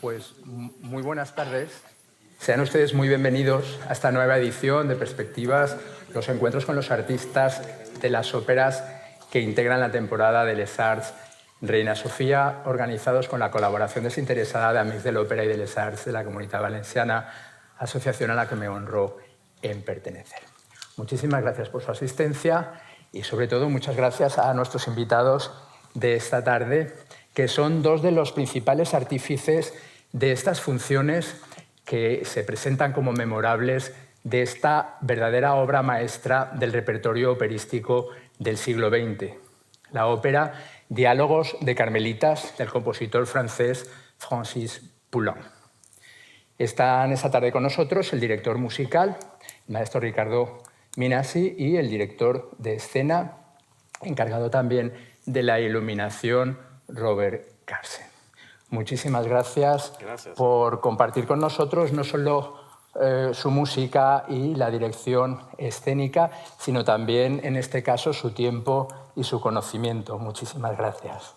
Pues muy buenas tardes. Sean ustedes muy bienvenidos a esta nueva edición de Perspectivas, los encuentros con los artistas de las óperas que integran la temporada de Les Arts Reina Sofía, organizados con la colaboración desinteresada de Amics de l'Òpera y de Les Arts de la Comunitat Valenciana, asociación a la que me honro en pertenecer. Muchísimas gracias por su asistencia y, sobre todo, muchas gracias a nuestros invitados de esta tarde, que son dos de los principales artífices de estas funciones que se presentan como memorables de esta verdadera obra maestra del repertorio operístico del siglo XX, la ópera Diálogos de Carmelitas, del compositor francés Francis Poulenc. Están esta tarde con nosotros el director musical, el maestro Riccardo Minasi, y el director de escena, encargado también de la iluminación, Robert Carsen. Muchísimas gracias por compartir con nosotros no solo su música y la dirección escénica, sino también, en este caso, su tiempo y su conocimiento. Muchísimas gracias.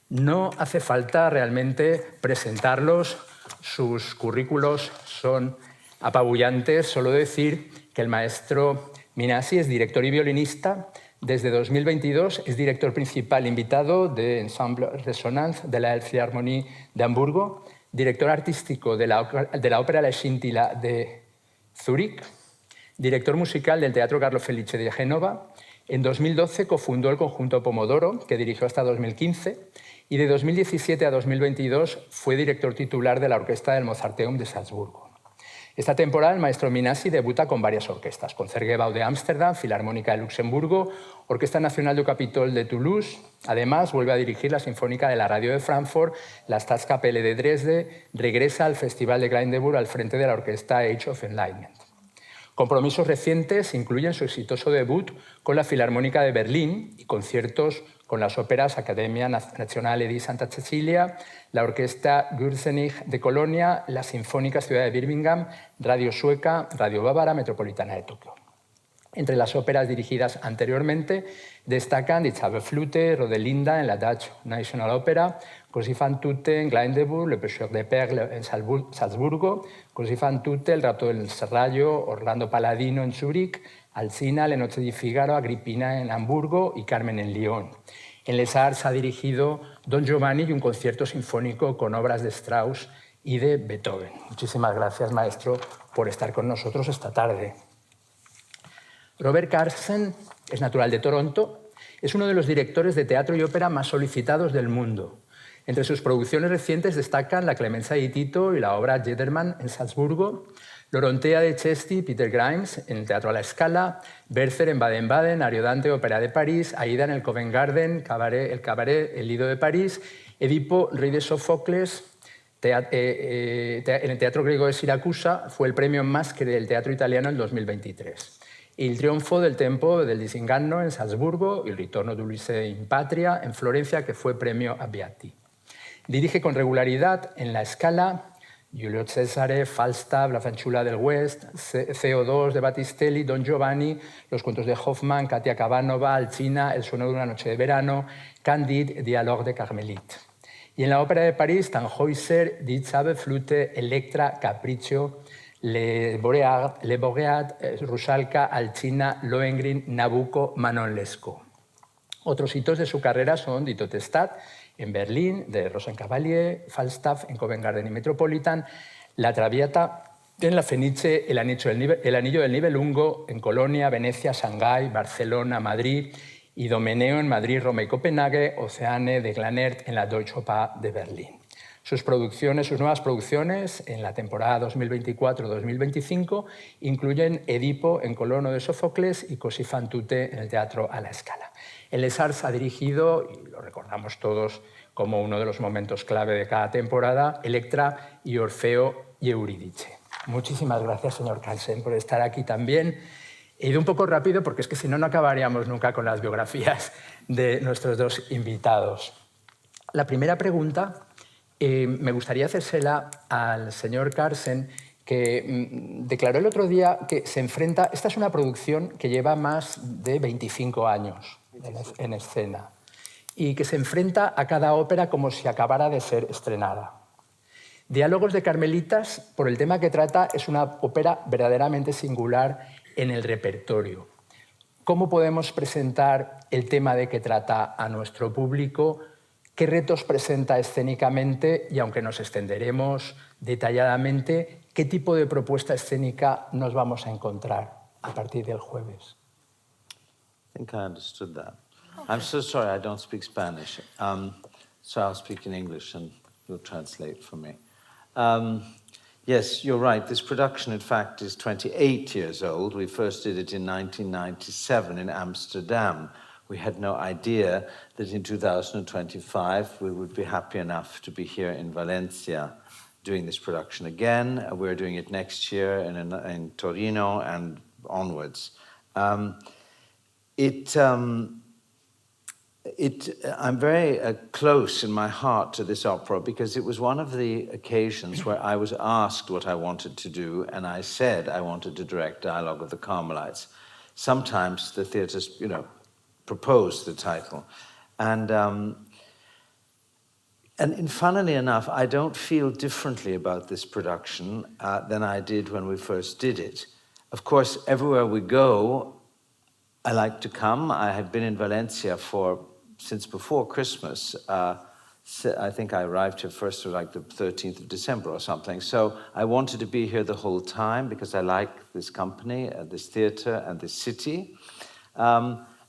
No hace falta realmente presentarlos, sus currículos son apabullantes. Solo decir que el maestro Minasi es director y violinista. Desde 2022 es director principal invitado de Ensemble Resonance de la Elbphilharmonie de Hamburgo, director artístico de la Ópera La Scintilla de Zúrich, director musical del Teatro Carlo Felice de Génova. En 2012 cofundó el conjunto Pomodoro, que dirigió hasta 2015, y de 2017 a 2022 fue director titular de la Orquesta del Mozarteum de Salzburgo. Esta temporada el maestro Minasi debuta con varias orquestas: Concertgebouw de Ámsterdam, Filarmónica de Luxemburgo, Orquesta Nacional du Capitole de Toulouse. Además, vuelve a dirigir la Sinfónica de la Radio de Frankfurt, la Staatskapelle de Dresde, regresa al Festival de Glyndebourg al frente de la Orquesta Age of Enlightenment. Compromisos recientes incluyen su exitoso debut con la Filarmónica de Berlín y conciertos con las óperas Academia Nazionale di Santa Cecilia, la Orquesta Gürzenich de Colonia, la Sinfónica Ciudad de Birmingham, Radio Sueca, Radio Bávara, Metropolitana de Tokio. Entre las óperas dirigidas anteriormente destacan Die Zauberflöte, Rodelinda en la Dutch National Opera, Così fan tutte en Glyndebourg, Le Pêcheur de Perles en Salzburgo, Così fan tutte, El rapto del serrallo, Orlando Paladino en Zúrich, Alcina, Le Noche di Figaro, Agrippina en Hamburgo y Carmen en Lyon. En Les Arts ha dirigido Don Giovanni y un concierto sinfónico con obras de Strauss y de Beethoven. Muchísimas gracias, maestro, por estar con nosotros esta tarde. Robert Carsen es natural de Toronto, es uno de los directores de teatro y ópera más solicitados del mundo. Entre sus producciones recientes destacan La Clemenza di Tito y la obra Jedermann en Salzburgo, L'Orontea de Chesty, Peter Grimes en el Teatro a la Scala, Werther en Baden-Baden, Ariodante, Ópera de París, Aida en el Covent Garden, el Cabaret, El Lido de París, Edipo, Rey de Sófocles. En el Teatro Griego de Siracusa fue el premio Maschere del teatro italiano en 2023. Il Trionfo del Tempo del Disinganno en Salzburgo, Il Ritorno di Ulisse in Patria en Florencia, que fue premio Abbiati. Dirige con regularidad en La Scala, Giulio Cesare, Falstaff, La Fanciulla del West, CO2 de Battistelli, Don Giovanni, Los cuentos de Hoffmann, Katia Kavanova, Alcina, El sueño de una noche de verano, Candide, Dialogue de Carmelite. Y en la Ópera de París, Tannhäuser, Die Zauberflöte, Electra, Capriccio, Le Boréad, Rusalka, Alcina, Lohengrin, Nabucco, Manon Lescaut. Otros hitos de su carrera son Die Totestad en Berlín, de Rosenkavalier, Falstaff en Covent Garden y Metropolitan, La Traviata en la Fenice, El Anillo del Nibelungo en Colonia, Venecia, Shanghái, Barcelona, Madrid, Idomeneo en Madrid, Roma y Copenhague, Oceane de Glanert en la Deutsche Oper de Berlín. Sus nuevas producciones en la temporada 2024-2025 incluyen Edipo en Colono de Sófocles y Così fan tutte en el Teatro a la Scala. En Les Arts ha dirigido, y lo recordamos todos como uno de los momentos clave de cada temporada, Electra y Orfeo y Eurídice. Muchísimas gracias, señor Carsen, por estar aquí también. He ido un poco rápido porque es que si no, no acabaríamos nunca con las biografías de nuestros dos invitados. La primera pregunta me gustaría hacérsela al señor Carsen, que declaró el otro día que se enfrenta... Esta es una producción que lleva más de 25 años en escena. y que se enfrenta a cada ópera como si acabara de ser estrenada. Diálogos de Carmelitas, por el tema que trata, es una ópera verdaderamente singular en el repertorio. ¿Cómo podemos presentar el tema de que trata a nuestro público? ¿Qué retos presenta escénicamente? Y aunque nos extenderemos detalladamente, ¿qué tipo de propuesta escénica nos vamos a encontrar a partir del jueves? I think I understood that. Okay. I'm so sorry, I don't speak Spanish. So I'll speak in English and you'll translate for me. Yes, you're right. This production, in fact, is 28 years old. We first did it in 1997 in Amsterdam. We had no idea that in 2025 we would be happy enough to be here in Valencia doing this production again. We're doing it next year in Torino and onwards. I'm very close in my heart to this opera because it was one of the occasions where I was asked what I wanted to do, and I said I wanted to direct Dialogue of the Carmelites. Sometimes the theatres, propose the title. And funnily enough, I don't feel differently about this production than I did when we first did it. Of course, everywhere we go, I like to come. I have been in Valencia since before Christmas. I think I arrived here first like the 13th of December or something. So I wanted to be here the whole time because I like this company, this theater, and this city.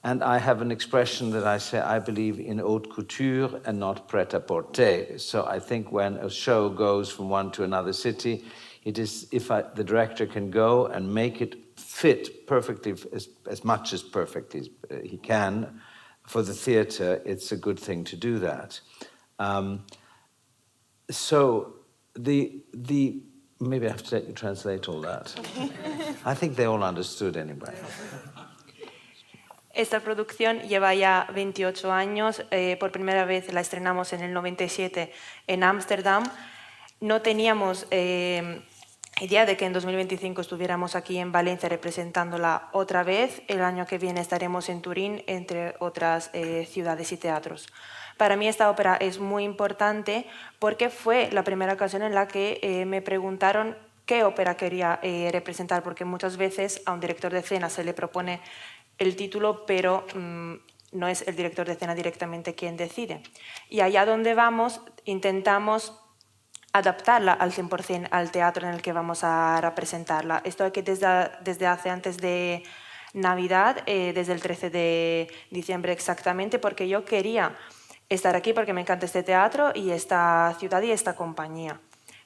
And I have an expression that I say, I believe in haute couture and not prêt-à-porter. So I think when a show goes from one to another city, it is the director can go and make it fit perfectly, as much as perfectly as he can for the theater, it's a good thing to do that. So maybe I have to let you translate all that. I think they all understood anyway. Esta producción lleva ya 28 años. Por primera vez la estrenamos en el 97 en Ámsterdam. No teníamos idea de que en 2025 estuviéramos aquí en Valencia representándola otra vez. El año que viene estaremos en Turín, entre otras ciudades y teatros. Para mí esta ópera es muy importante porque fue la primera ocasión en la que me preguntaron qué ópera quería representar, porque muchas veces a un director de escena se le propone el título, pero no es el director de escena directamente quien decide. Y allá donde vamos, intentamos adaptarla al 100% al teatro en el que vamos a representarla. Estoy aquí desde hace antes de Navidad, desde el 13 de diciembre exactamente, porque yo quería estar aquí porque me encanta este teatro y esta ciudad y esta compañía.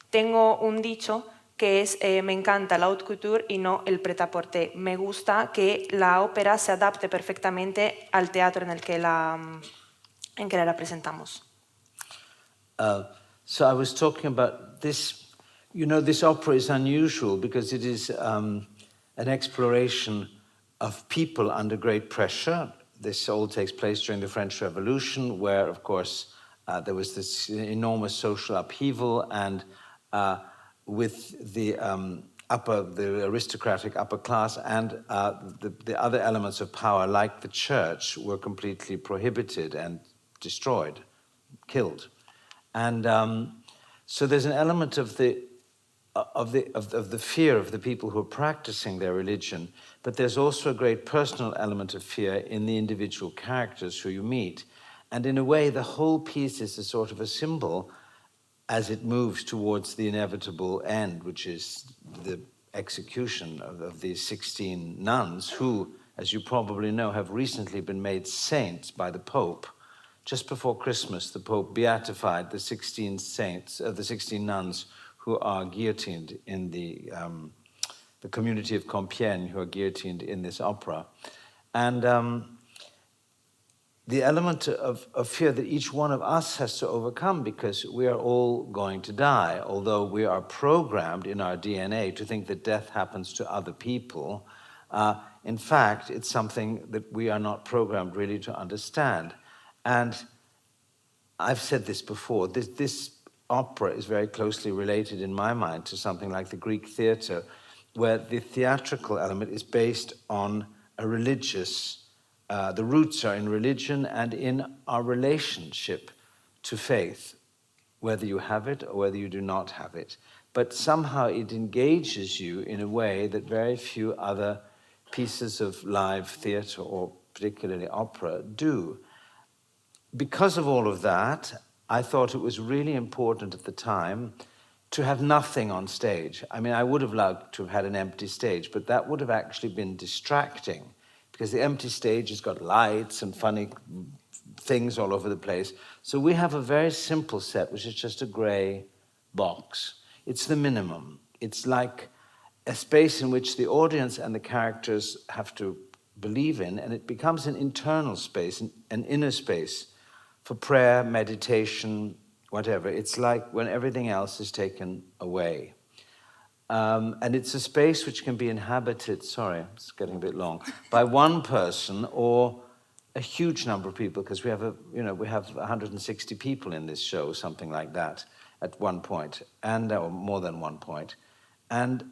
Tengo un dicho que es me encanta la haute couture y no el prêt-à-porter. Me gusta que la ópera se adapte perfectamente al teatro en el que la representamos. So I was talking about this, this opera is unusual because it is an exploration of people under great pressure. This all takes place during the French Revolution, where, of course, there was this enormous social upheaval, and with the aristocratic upper class and the other elements of power, like the church, were completely prohibited and destroyed, killed. And so there's an element of the fear of the people who are practicing their religion, but there's also a great personal element of fear in the individual characters who you meet. And in a way, the whole piece is a sort of a symbol as it moves towards the inevitable end, which is the execution of these 16 nuns who, as you probably know, have recently been made saints by the Pope. Just before Christmas, the Pope beatified the 16 saints, the 16 nuns who are guillotined in the community of Compiègne, who are guillotined in this opera. And the element of fear that each one of us has to overcome, because we are all going to die, although we are programmed in our DNA to think that death happens to other people. In fact, it's something that we are not programmed really to understand. And I've said this before, this opera is very closely related in my mind to something like the Greek theater, where the theatrical element is based on a religious the roots are in religion and in our relationship to faith, whether you have it or whether you do not have it. But somehow it engages you in a way that very few other pieces of live theatre or particularly opera do. Because of all of that, I thought it was really important at the time to have nothing on stage. I mean, I would have loved to have had an empty stage, but that would have actually been distracting because the empty stage has got lights and funny things all over the place. So we have a very simple set, which is just a grey box. It's the minimum. It's like a space in which the audience and the characters have to believe in, and it becomes an internal space, an inner space for prayer, meditation, whatever. It's like when everything else is taken away. And it's a space which can be inhabited, sorry, it's getting a bit long, by one person or a huge number of people, because we have 160 people in this show, something like that, at one point, or more than one point. And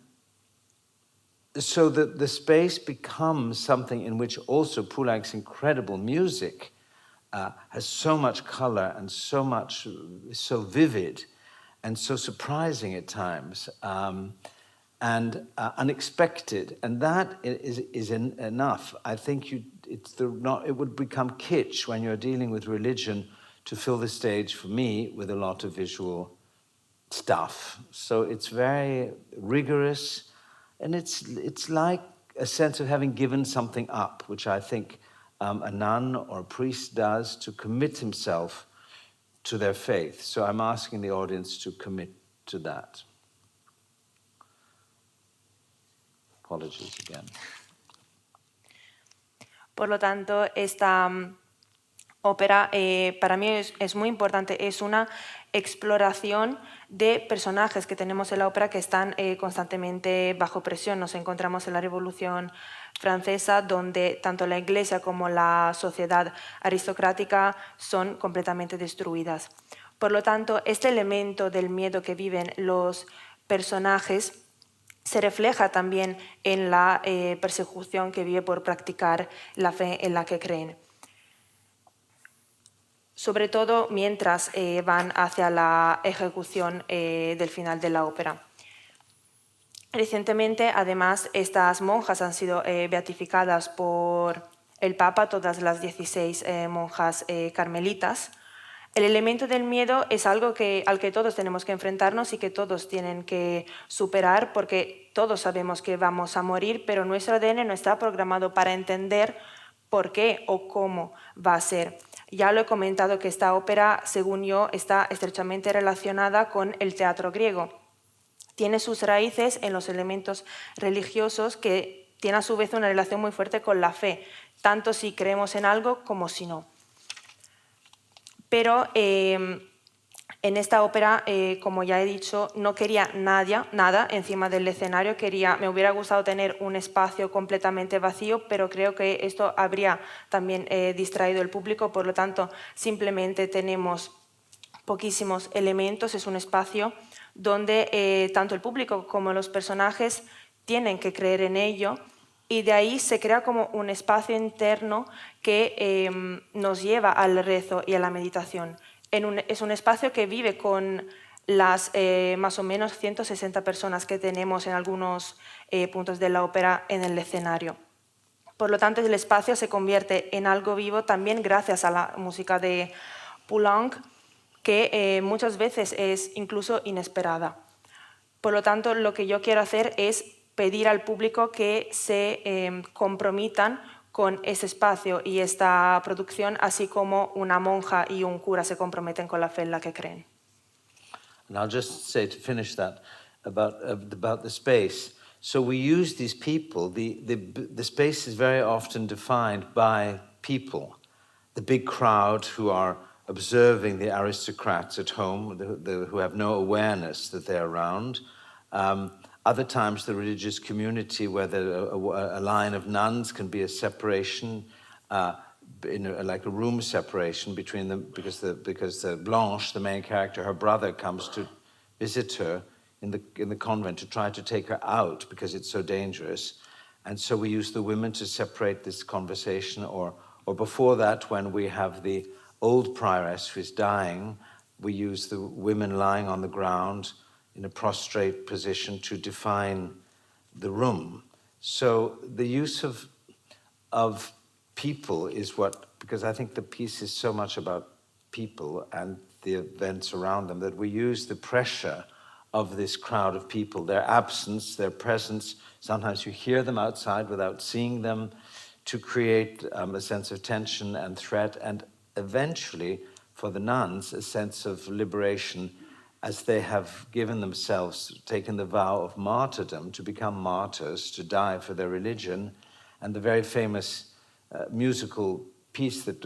so the space becomes something in which also Poulenc's incredible music has so much color and so vivid and so surprising at times and unexpected. And that is enough. I think it would become kitsch when you're dealing with religion to fill the stage, for me, with a lot of visual stuff. So it's very rigorous, and it's like a sense of having given something up, which I think a nun or a priest does to commit himself to their faith. So I'm asking the audience to commit to that. Apologies again. Por lo tanto, esta ópera para mí es muy importante, es una exploración de personajes que tenemos en la ópera que están constantemente bajo presión. Nos encontramos en la Revolución Francesa, donde tanto la Iglesia como la sociedad aristocrática son completamente destruidas. Por lo tanto, este elemento del miedo que viven los personajes se refleja también en la persecución que vive por practicar la fe en la que creen. Sobre todo mientras van hacia la ejecución del final de la ópera. Recientemente, además, estas monjas han sido beatificadas por el Papa, todas las 16 monjas carmelitas. El elemento del miedo es algo al que todos tenemos que enfrentarnos y que todos tienen que superar, porque todos sabemos que vamos a morir, pero nuestro ADN no está programado para entender por qué o cómo va a ser. Ya lo he comentado que esta ópera, según yo, está estrechamente relacionada con el teatro griego. Tiene sus raíces en los elementos religiosos que tienen a su vez una relación muy fuerte con la fe, tanto si creemos en algo como si no. Pero en esta ópera, como ya he dicho, no quería nada encima del escenario. Me hubiera gustado tener un espacio completamente vacío, pero creo que esto habría también distraído al público. Por lo tanto, simplemente tenemos poquísimos elementos. Es un espacio donde tanto el público como los personajes tienen que creer en ello. Y de ahí se crea como un espacio interno que nos lleva al rezo y a la meditación. Es un espacio que vive con las más o menos 160 personas que tenemos en algunos puntos de la ópera en el escenario. Por lo tanto, el espacio se convierte en algo vivo también gracias a la música de Poulenc, que muchas veces es incluso inesperada. Por lo tanto, lo que yo quiero hacer es pedir al público que se comprometan con ese espacio y esta producción, así como una monja y un cura se comprometen con la fe en la que creen. And I'll just say to finish that about the space. So we use these people. The space is very often defined by people, the big crowd who are observing the aristocrats at home, who have no awareness that they're around. Other times, the religious community, where a line of nuns can be a separation, like a room separation between them, because Blanche, the main character, her brother comes to visit her in the convent to try to take her out because it's so dangerous, and so we use the women to separate this conversation, or or before that, when we have the old prioress who is dying, we use the women lying on the ground in a prostrate position to define the room. So the use of people is what, because I think the piece is so much about people and the events around them, that we use the pressure of this crowd of people, their absence, their presence. Sometimes you hear them outside without seeing them, to create a sense of tension and threat, and eventually, for the nuns, a sense of liberation as they have given themselves, taken the vow of martyrdom, to become martyrs, to die for their religion. And the very famous musical piece that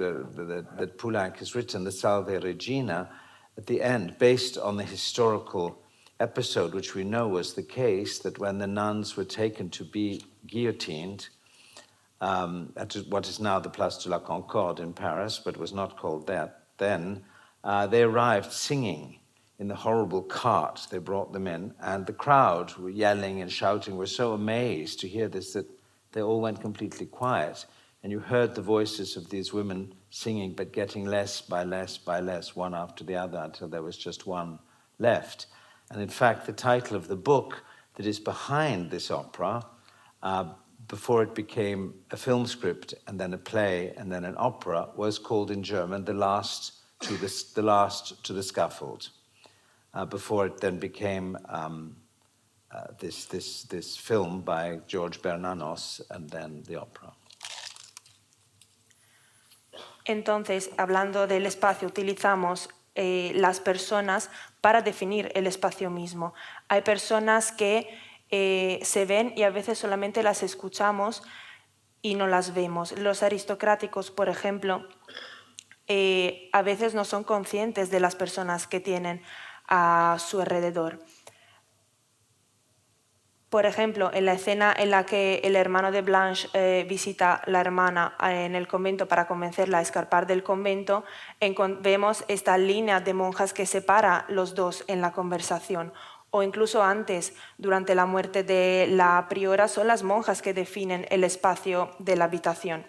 Poulenc has written, the Salve Regina, at the end, based on the historical episode, which we know was the case, that when the nuns were taken to be guillotined, at what is now the Place de la Concorde in Paris, but was not called that then, they arrived singing in the horrible cart. They brought them in, and the crowd were yelling and shouting, were so amazed to hear this that they all went completely quiet. And you heard the voices of these women singing, but getting less by less by less, one after the other, until there was just one left. And in fact, the title of the book that is behind this opera, before it became a film script and then a play and then an opera, was called in German The Last to the Scaffold, before it then became this film by George Bernanos and then the opera. Entonces, hablando del espacio, utilizamos las personas para definir el espacio mismo. Hay personas que se ven y a veces solamente las escuchamos y no las vemos. Los aristocráticos, por ejemplo, a veces no son conscientes de las personas que tienen a su alrededor. Por ejemplo, en la escena en la que el hermano de Blanche visita a la hermana en el convento para convencerla a escapar del convento, vemos esta línea de monjas que separa los dos en la conversación. O incluso antes, durante la muerte de la priora, son las monjas que definen el espacio de la habitación.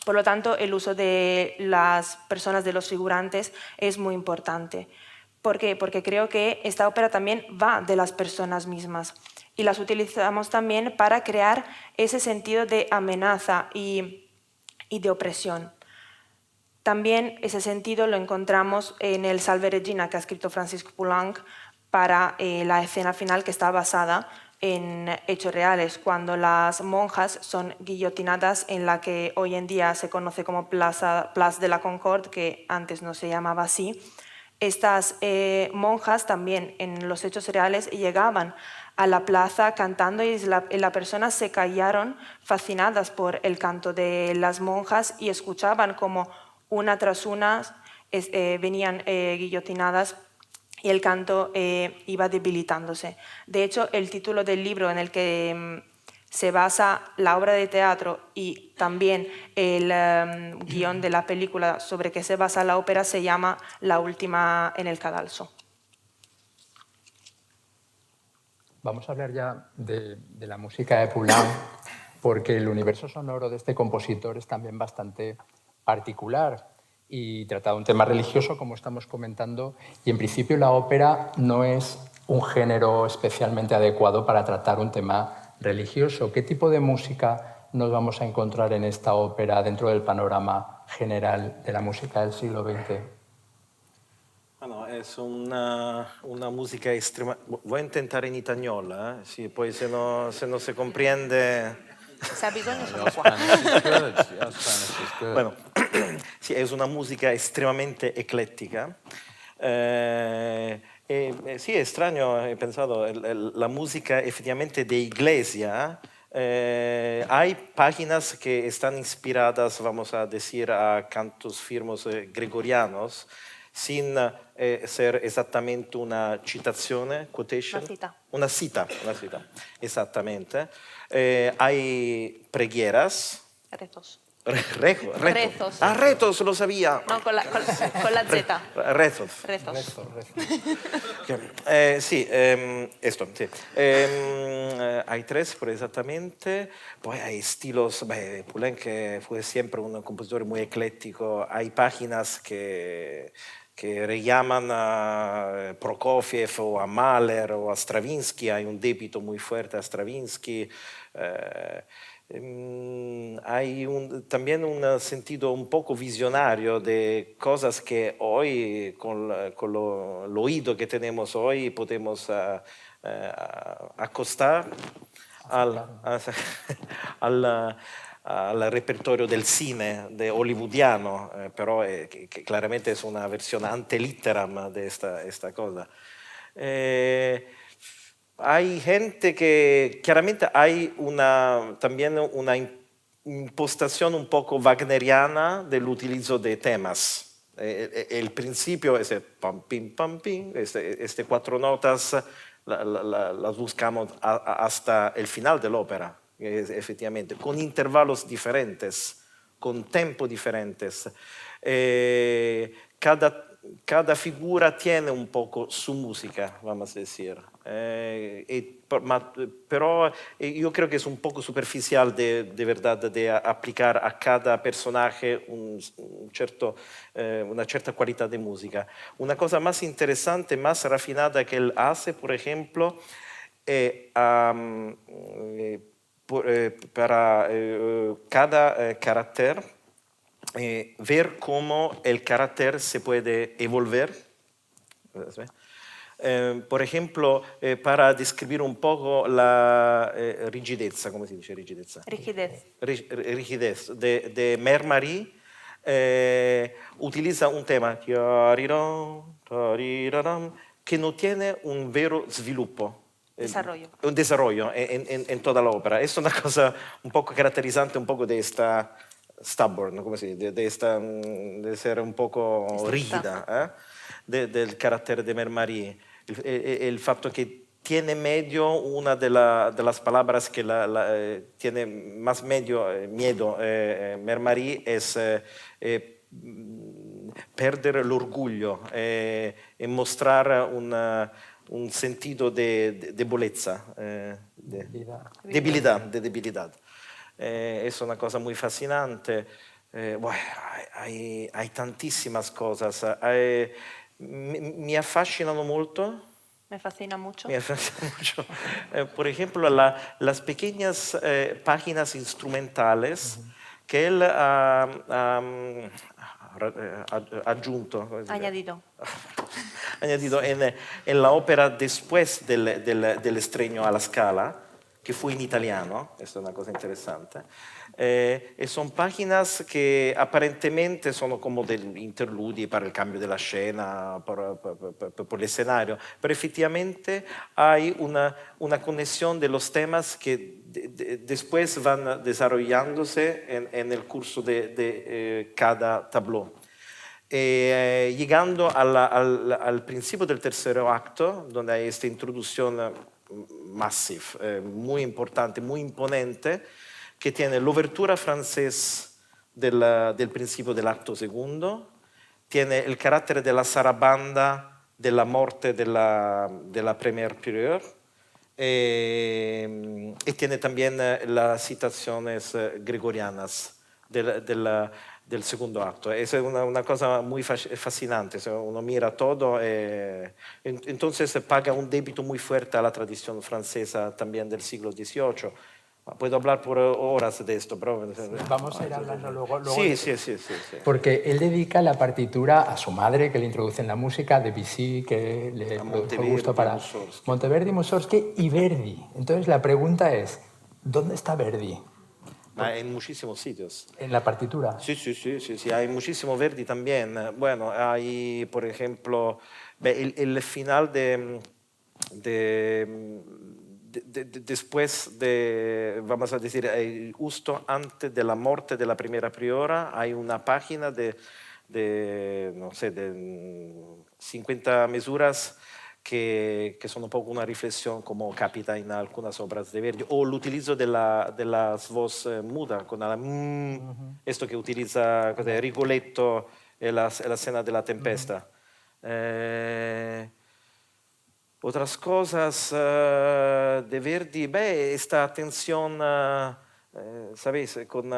Por lo tanto, el uso de las personas, de los figurantes, es muy importante. ¿Por qué? Porque creo que esta ópera también va de las personas mismas y las utilizamos también para crear ese sentido de amenaza y de opresión. También ese sentido lo encontramos en el Salve Regina que ha escrito Francis Poulenc para la escena final, que está basada en hechos reales, cuando las monjas son guillotinadas en la que hoy en día se conoce como Place de la Concorde, que antes no se llamaba así. Estas monjas también en los hechos reales llegaban a la plaza cantando y las personas se callaron fascinadas por el canto de las monjas y escuchaban como una tras una venían guillotinadas y el canto iba debilitándose. De hecho, el título del libro en el que se basa la obra de teatro y también el guión de la película sobre que se basa la ópera se llama La última en el cadalso. Vamos a hablar ya de la música de Poulenc, porque el universo sonoro de este compositor es también bastante particular y trata un tema religioso, como estamos comentando, y en principio la ópera no es un género especialmente adecuado para tratar un tema religioso. ¿Qué tipo de música nos vamos a encontrar en esta ópera dentro del panorama general de la música del siglo XX? Bueno, es una música extrema. Voy a intentar en español, ¿eh? Sí, pues si no se comprende. Se ha bisogno sono qua. Bueno, sí, es una música extremadamente ecléctica. Sí, es extraño, he pensado, la música efectivamente de iglesia. Hay páginas que están inspiradas, vamos a decir, a cantos firmos gregorianos, sin ser exactamente una citazione, quotation. Una cita, exactamente. Hay pregieras. Retos. Rezos. Ah, retos, lo sabía. No, con la Z. Rezos. Rezos. Sí, esto, sí. Hay tres, pero exactamente. Pues hay estilos, Poulenc fue siempre un compositor muy ecléctico. Hay páginas que rellaman a Prokofiev o a Mahler o a Stravinsky. Hay un débito muy fuerte a Stravinsky. Hay también un sentido un poco visionario de cosas que hoy, con el oído que tenemos hoy, podemos acostar al repertorio del cine de hollywoodiano, pero que claramente es una versión ante litteram de esta cosa. Hay gente que claramente hay también una impostación un poco wagneriana del utilizo de temas. El principio es el pam, pim, pam, pim, este cuatro notas las buscamos hasta el final de la ópera, efectivamente, con intervalos diferentes, con tempo diferentes. Cada figura tiene un poco su música, vamos a decir. Pero yo creo que es un poco superficial de verdad de aplicar a cada personaje una cierta calidad de música. Una cosa más interesante, más refinada que él hace, por ejemplo, para cada carácter, ver cómo el carácter se puede evolver. Por ejemplo, para describir un poco la rigidez, ¿cómo se dice rigidez? Rigidez de Mère-Marie, utiliza un tema que no tiene un vero sviluppo. Desarrollo. Un desarrollo en toda la ópera. Es una cosa un poco caracterizante un poco de esta stubborn, ¿no? ¿Cómo se dice? De ser un poco rígida, del carácter de Mère-Marie. El facto que tiene medio una de las palabras que tiene más miedo Mère-Marie es perder el orgullo y mostrar un sentido de debolezza, debilidad. Es una cosa muy fascinante. Hay tantísimas cosas. Mi affascinano molto. Me fascina mucho. Mi affascina mucho. Por ejemplo, las pequeñas páginas instrumentales que él ha aggiunto. Añadido en la ópera después del estreno a la Scala, que fue en italiano, es una cosa interesante. Son páginas que aparentemente son como del interludi para el cambio de la escena, por el escenario, pero efectivamente hay una conexión de los temas que después van desarrollándose en el curso de cada tableau. Llegando al principio del tercer acto, donde hay esta introducción masiva, muy importante, muy imponente, que tiene l'obertura francés del principio del acto segundo, tiene el carácter de la sarabanda de la muerte de la première prieur, y tiene también las citaciones gregorianas del segundo acto. Es una cosa muy fascinante, uno mira todo, entonces paga un débito muy fuerte a la tradición francesa también del siglo XVIII. Puedo hablar por horas de esto, pero... Vamos a ir hablando luego Sí. Porque él dedica la partitura a su madre, que le introduce en la música, Debussy, que le produjo gusto para Monteverdi, Mussorgsky y Verdi. Entonces la pregunta es, ¿dónde está Verdi? En muchísimos sitios. ¿En la partitura? Sí, hay muchísimo Verdi también. Bueno, hay, por ejemplo, el final después vamos a decir, justo antes de la muerte de la primera priora, hay una página de 50 mesuras che sono un po' una riflessione come capita in alcune opere di Verdi, o l'utilizzo della voz muta, con la questo che utilizza Rigoletto e la scena della tempesta. Otras cosas de Verdi, esta tensión, ¿sabéis? Como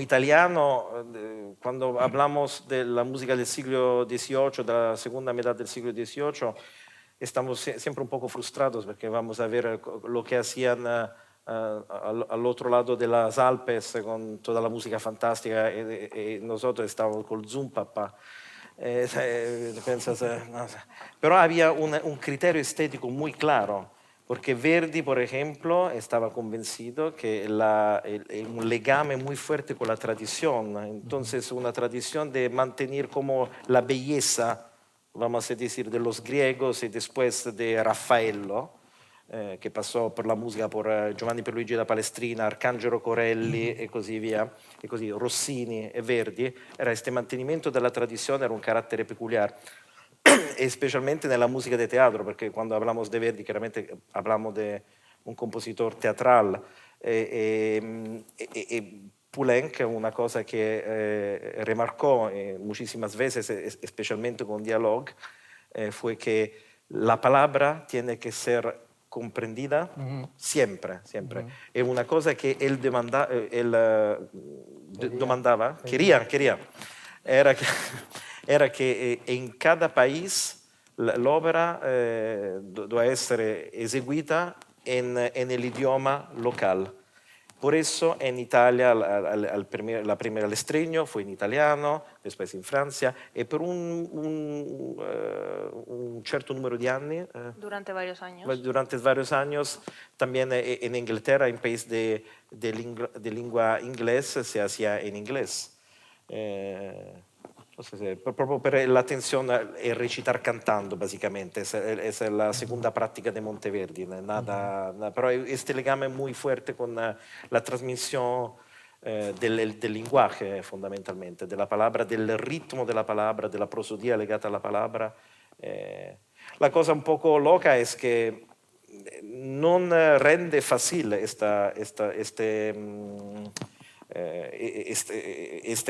italiano, cuando hablamos de la música del siglo XVIII, de la segunda mitad del siglo XVIII, estamos siempre un poco frustrados porque vamos a ver lo que hacían al otro lado de las Alpes con toda la música fantástica y nosotros estábamos con el Zumpapa. No sé. Pero había un criterio estético muy claro, porque Verdi, por ejemplo, estaba convencido que un legame muy fuerte con la tradición, entonces una tradición de mantener como la belleza, vamos a decir, de los griegos y después de Raffaello, che passò per la musica per Giovanni Pierluigi da Palestrina, Arcangelo Corelli e così via, e così Rossini e Verdi, era questo mantenimento della tradizione, era un carattere peculiare, e specialmente nella musica di teatro, perché quando hablamos de Verdi chiaramente hablamos de un compositor teatral, e Poulenc, una cosa che remarcó muchísimas veces, especialmente con Dialogue, fue que la palabra tiene que ser comprendida siempre, siempre. Es una cosa que él domandava, quería, era que en cada país l'opera doveva essere eseguita en el idioma local. Por eso en Italia la primera el estreno fue en italiano, después en Francia, y por un cierto número de años. Durante varios años. Durante varios años, también en Inglaterra, en país de lengua inglés, se hacía en inglés. Proprio per l'attenzione e recitar cantando, basicamente. Esa es la segunda práctica de Monteverdi. Pero este legame muy fuerte con la transmisión del lenguaje, fondamentalmente, della palabra, del ritmo della palabra, della prosodia legata alla palabra. La cosa un poco loca es que non rende fácil este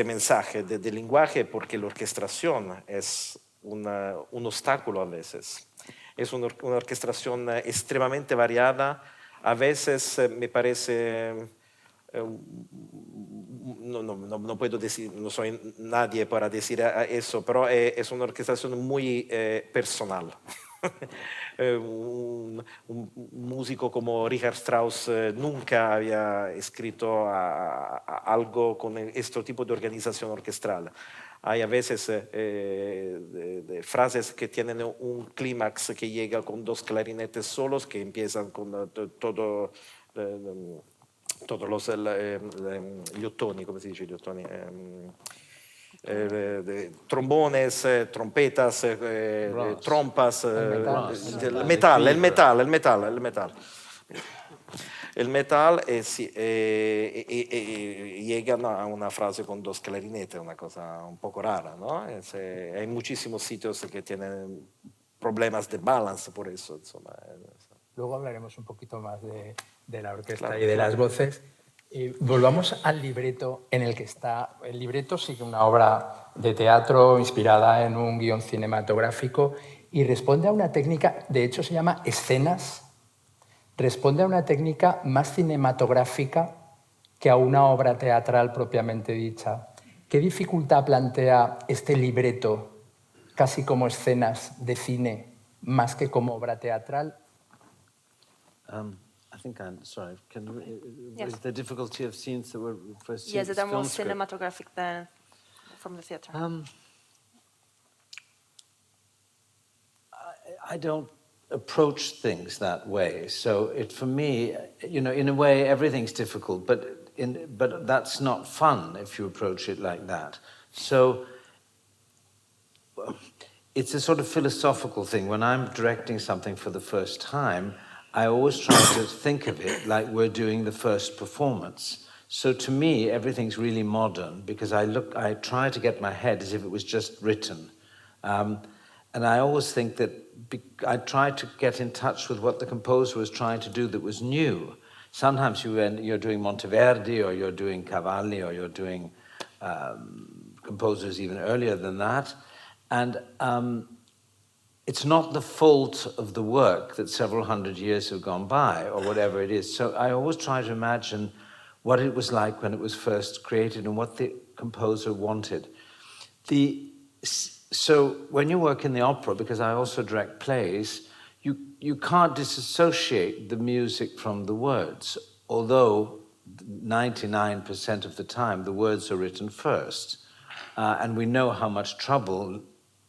mensaje del lenguaje, porque la orquestación es un obstáculo a veces. Es una orquestación extremadamente variada. A veces me parece, no puedo decir, no soy nadie para decir eso, pero es una orquestación muy personal. Un músico como Richard Strauss nunca había escrito algo con este tipo de organización orquestral. Hay a veces frases que tienen un clímax que llega con 2 clarinetes solos que empiezan con todos los gli ottoni, come si dice gli ottoni? Trombones, trompetas, trompas, el metal llegan a una frase con 2 clarinetes, una cosa un poco rara, ¿no? Hay muchísimos sitios que tienen problemas de balance por eso, insomma. Luego hablaremos un poquito más de la orquesta y de las voces. Volvamos al libreto en el que está. El libreto sigue una obra de teatro inspirada en un guión cinematográfico y responde a una técnica, de hecho se llama escenas, responde a una técnica más cinematográfica que a una obra teatral propiamente dicha. ¿Qué dificultad plantea este libreto, casi como escenas de cine, más que como obra teatral? I think sorry. Yes. Is the difficulty of scenes that were for Yes, that are more film script? cinematographic than from the theater. I don't approach things that way. So for me, in a way, everything's difficult, but that's not fun if you approach it like that. So it's a sort of philosophical thing. When I'm directing something for the first time, I always try to think of it like we're doing the first performance. So to me, everything's really modern because I try to get my head as if it was just written. And I always think that I tried to get in touch with what the composer was trying to do that was new. Sometimes you're doing Monteverdi, or you're doing Cavalli, or you're doing composers even earlier than that. And it's not the fault of the work that several hundred years have gone by, or whatever it is. So I always try to imagine what it was like when it was first created and what the composer wanted. So when you work in the opera, because I also direct plays, you can't disassociate the music from the words, although 99% of the time the words are written first. And we know how much trouble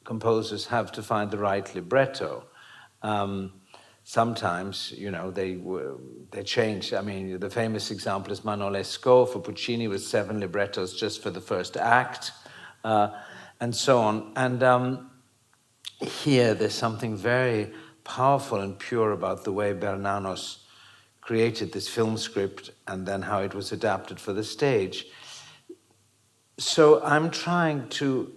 composers have to find the right libretto. Sometimes, they change. I mean, the famous example is Manon Lescaut for Puccini with 7 librettos just for the first act, and so on. And here there's something very powerful and pure about the way Bernanos created this film script and then how it was adapted for the stage. So I'm trying to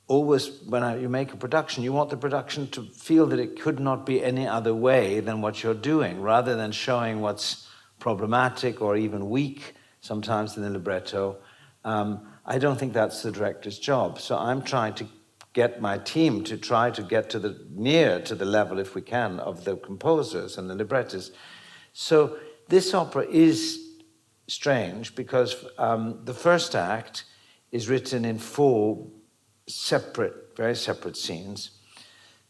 always, when you make a production, you want the production to feel that it could not be any other way than what you're doing, rather than showing what's problematic or even weak sometimes in the libretto. I don't think that's the director's job. So I'm trying to get my team to try to get near to the level, if we can, of the composers and the librettists. So this opera is strange because the first act is written in 4 very separate scenes.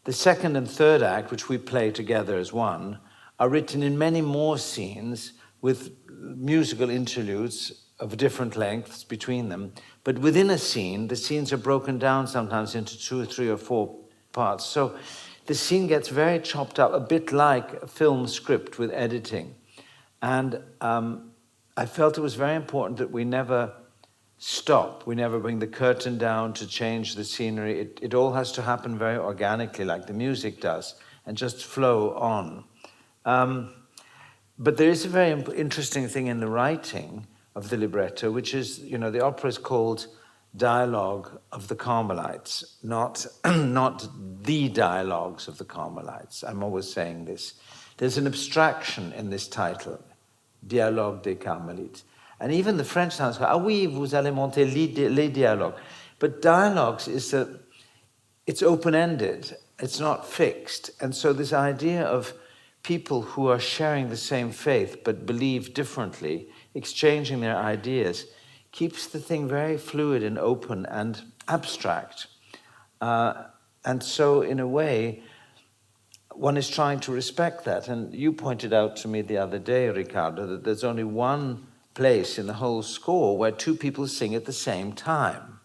The second and third act, which we play together as one, are written in many more scenes with musical interludes of different lengths between them. But within a scene, the scenes are broken down sometimes into 2 or 3 or 4 parts. So the scene gets very chopped up, a bit like a film script with editing. And I felt it was very important that we never stop. We never bring the curtain down to change the scenery. It all has to happen very organically, like the music does, and just flow on. But there is a very interesting thing in the writing of the libretto, which is, the opera is called Dialogue of the Carmelites, not the dialogues of the Carmelites. I'm always saying this. There's an abstraction in this title, Dialogue des Carmélites. And even the French sounds go, ah oui, vous allez monter les dialogues. But dialogues it's open-ended, it's not fixed. And so this idea of people who are sharing the same faith but believe differently, exchanging their ideas, keeps the thing very fluid and open and abstract. And so, in a way, one is trying to respect that. And you pointed out to me the other day, Riccardo, that there's only one place in the whole score where 2 people sing at the same time,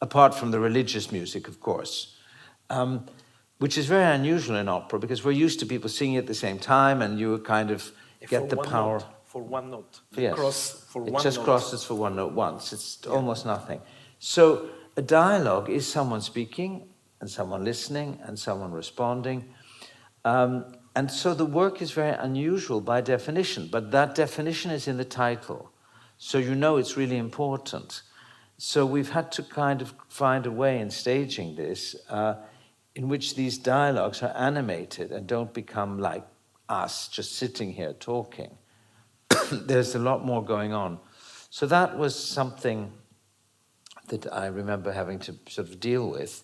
apart from the religious music, of course, which is very unusual in opera, because we're used to people singing at the same time, and you kind of get the power. For one note. Yes. It just crosses for one note once. It's almost nothing. So a dialogue is someone speaking and someone listening and someone responding. And so the work is very unusual by definition, but that definition is in the title. So it's really important. So we've had to kind of find a way in staging this in which these dialogues are animated and don't become like us just sitting here talking. There's a lot more going on. So that was something that I remember having to sort of deal with.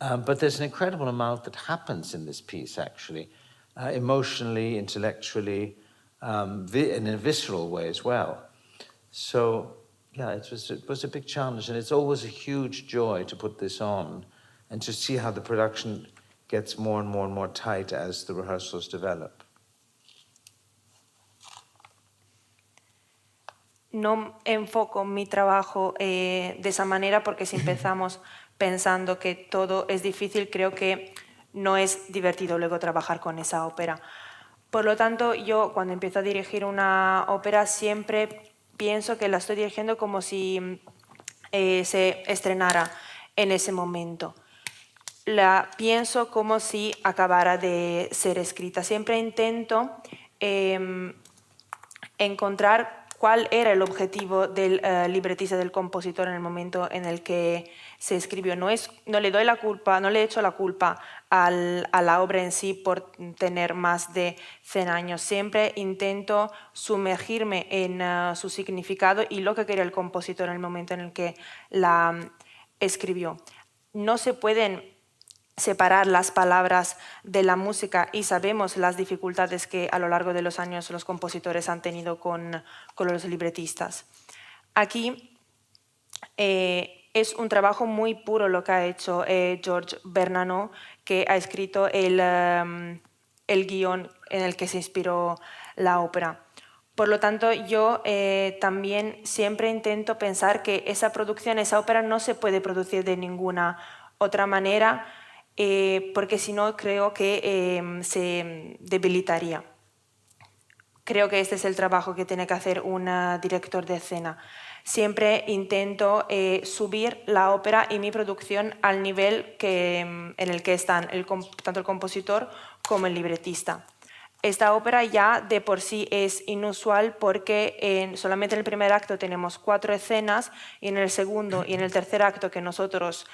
But there's an incredible amount that happens in this piece, actually, emotionally, intellectually, in a visceral way as well. So, it was a big challenge, and it's always a huge joy to put this on and to see how the production gets more and more and more tight as the rehearsals develop. No enfoco mi trabajo de esa manera, porque si empezamos pensando que todo es difícil, creo que no es divertido luego trabajar con esa ópera. Por lo tanto, yo cuando empiezo a dirigir una ópera siempre pienso que la estoy dirigiendo como si se estrenara en ese momento. La pienso como si acabara de ser escrita. Siempre intento encontrar cuál era el objetivo del libretista, del compositor en el momento en el que se escribió. No le doy la culpa, no le echo la culpa a la obra en sí por tener más de 100 años. Siempre intento sumergirme en su significado y lo que quería el compositor en el momento en el que la escribió. No se pueden separar las palabras de la música y sabemos las dificultades que a lo largo de los años los compositores han tenido con los libretistas. Aquí es un trabajo muy puro lo que ha hecho George Bernanos, que ha escrito el guión en el que se inspiró la ópera. Por lo tanto, yo también siempre intento pensar que esa producción, esa ópera no se puede producir de ninguna otra manera, porque si no creo que se debilitaría. Creo que este es el trabajo que tiene que hacer un director de escena. Siempre intento subir la ópera y mi producción al nivel en el que están tanto el compositor como el libretista. Esta ópera ya de por sí es inusual porque solamente en el primer acto tenemos 4 escenas y en el segundo y en el tercer acto que nosotros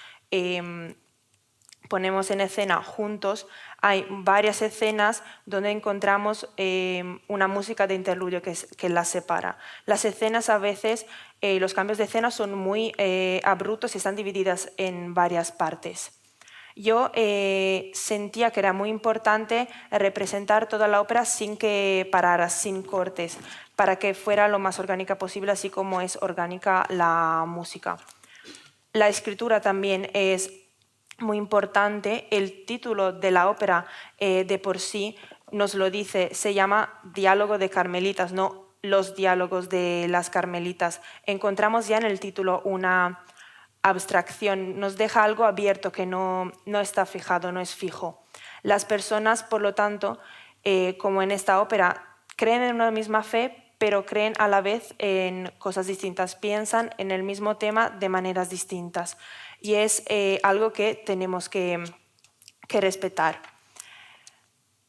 ponemos en escena juntos, hay varias escenas donde encontramos una música de interludio que las separa. Las escenas a veces, los cambios de escena son muy abruptos y están divididas en varias partes. Yo sentía que era muy importante representar toda la ópera sin que parara, sin cortes, para que fuera lo más orgánica posible, así como es orgánica la música. La escritura también es muy importante. El título de la ópera de por sí nos lo dice, se llama Diálogo de Carmelitas, no Los diálogos de las Carmelitas. Encontramos ya en el título una abstracción, nos deja algo abierto que no está fijado, no es fijo. Las personas, por lo tanto, como en esta ópera, creen en una misma fe, pero creen a la vez en cosas distintas, piensan en el mismo tema de maneras distintas. Y es algo que tenemos que respetar.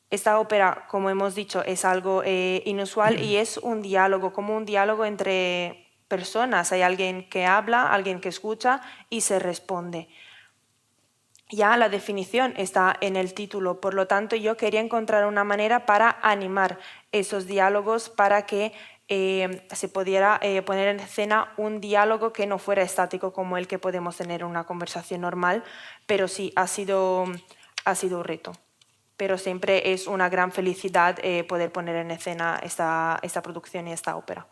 Esta ópera, como hemos dicho, es algo inusual y es un diálogo, como un diálogo entre personas. Hay alguien que habla, alguien que escucha y se responde. Ya la definición está en el título, por lo tanto yo quería encontrar una manera para animar esos diálogos, para que se pudiera poner en escena un diálogo que no fuera estático como el que podemos tener en una conversación normal, pero sí, ha sido un reto. Pero siempre es una gran felicidad poder poner en escena esta producción y esta ópera.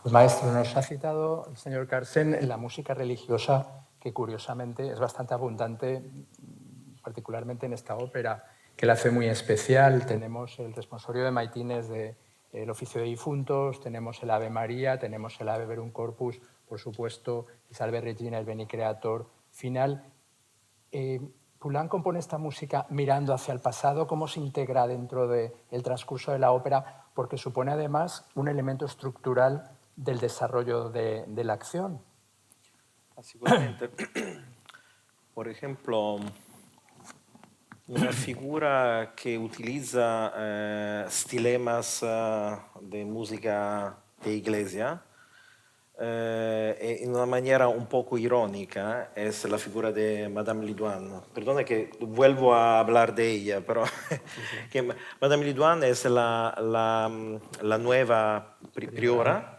Pues maestro, nos ha citado el señor Carlsen la música religiosa, que curiosamente es bastante abundante, particularmente en esta ópera, que la hace muy especial. Tenemos el responsorio de maitines del oficio de difuntos, tenemos el Ave María, tenemos el Ave Verum Corpus, por supuesto, y Salve Regina, el Veni Creator final. Poulenc compone esta música mirando hacia el pasado. ¿Cómo se integra dentro del transcurso de la ópera? Porque supone además un elemento estructural del desarrollo de la acción. Seguramente. Por ejemplo, una figura que utiliza stilemas de música de iglesia en una manera un poco irónica es la figura de Madame Lidoine. Perdona que vuelvo a hablar de ella, pero que Madame Lidoine es la nueva priora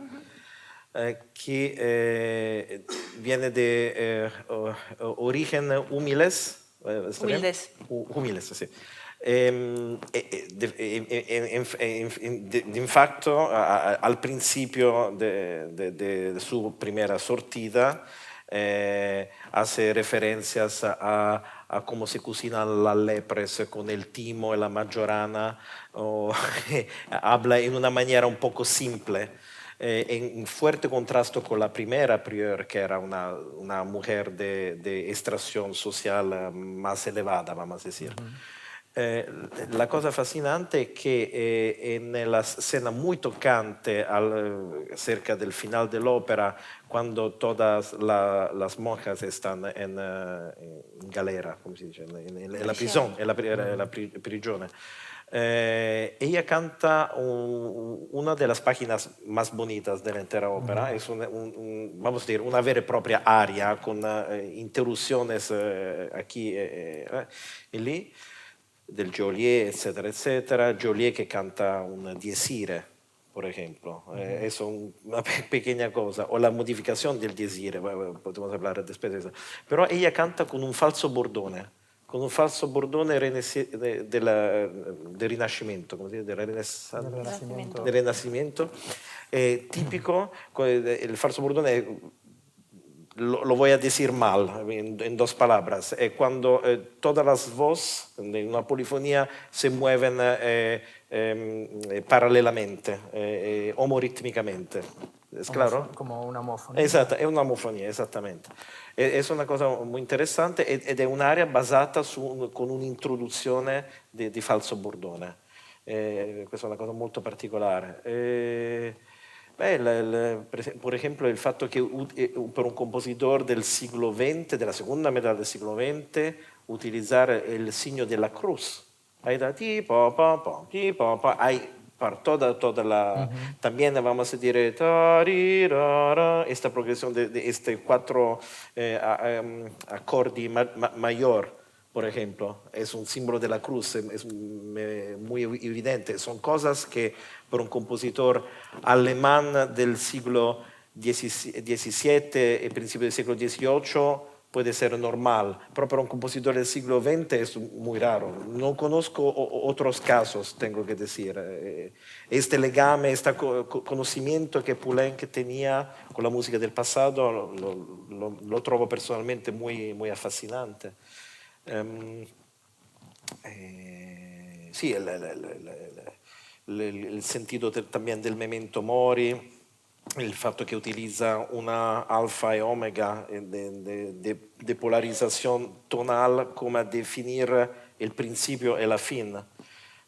que viene de origen humildes. Humildes, sí. Infatti, al principio de su primera sortida, hace referencias a cómo se cocinan las lepres con el timo y la majorana, habla en una manera un poco simple. En fuerte contraste con la primera prior, que era una mujer de extracción social más elevada, vamos a decir. La cosa fascinante es que en la escena muy tocante cerca del final de la ópera, cuando todas las monjas están en galera, como si dice, en la prisión, en la prigione, Ella canta una de las páginas más bonitas de la entera ópera. Es vamos a decir, una vera y propia aria con interrupciones aquí y lì, del Joliet, etcétera, etcétera. Joliet que canta un Désiré, por ejemplo. Es una pequeña cosa. O la modificación del Désiré, podemos hablar después de eso. Pero ella canta con un falso bordone. Con un falso bordone del Rinascimento, come si dice? Del Renacimiento, tipico. El falso bordone, lo voy a decir mal, en dos palabras, es cuando todas las voces de una polifonía se mueven paralelamente, homorítmicamente. ¿Es claro? Como una homofonía. Esatto, è una homofonia, esattamente. È una cosa molto interessante ed è un'area basata con un'introduzione di falso bordone. Questa è una cosa molto particolare. Per esempio il fatto che per un compositore del siglo XX, della seconda metà del siglo XX, utilizzare il segno della cruz. Hai da ti, pa, pa, pa, ti, pa, pa, hai para toda la... También vamos a decir esta progresión de este 4 acordes mayor, por ejemplo, es un símbolo de la cruz, es muy evidente. Son cosas que para un compositor alemán del siglo XVII y principio del siglo XVIII puede ser normal, pero para un compositor del siglo XX es muy raro. No conozco otros casos, tengo que decir. Este legame, este conocimiento que Poulenc tenía con la música del pasado, lo trovo personalmente muy fascinante. Sí, el sentido también del memento mori, el fatto que utiliza una alfa y omega de polarización tonal como a definir el principio y la fin.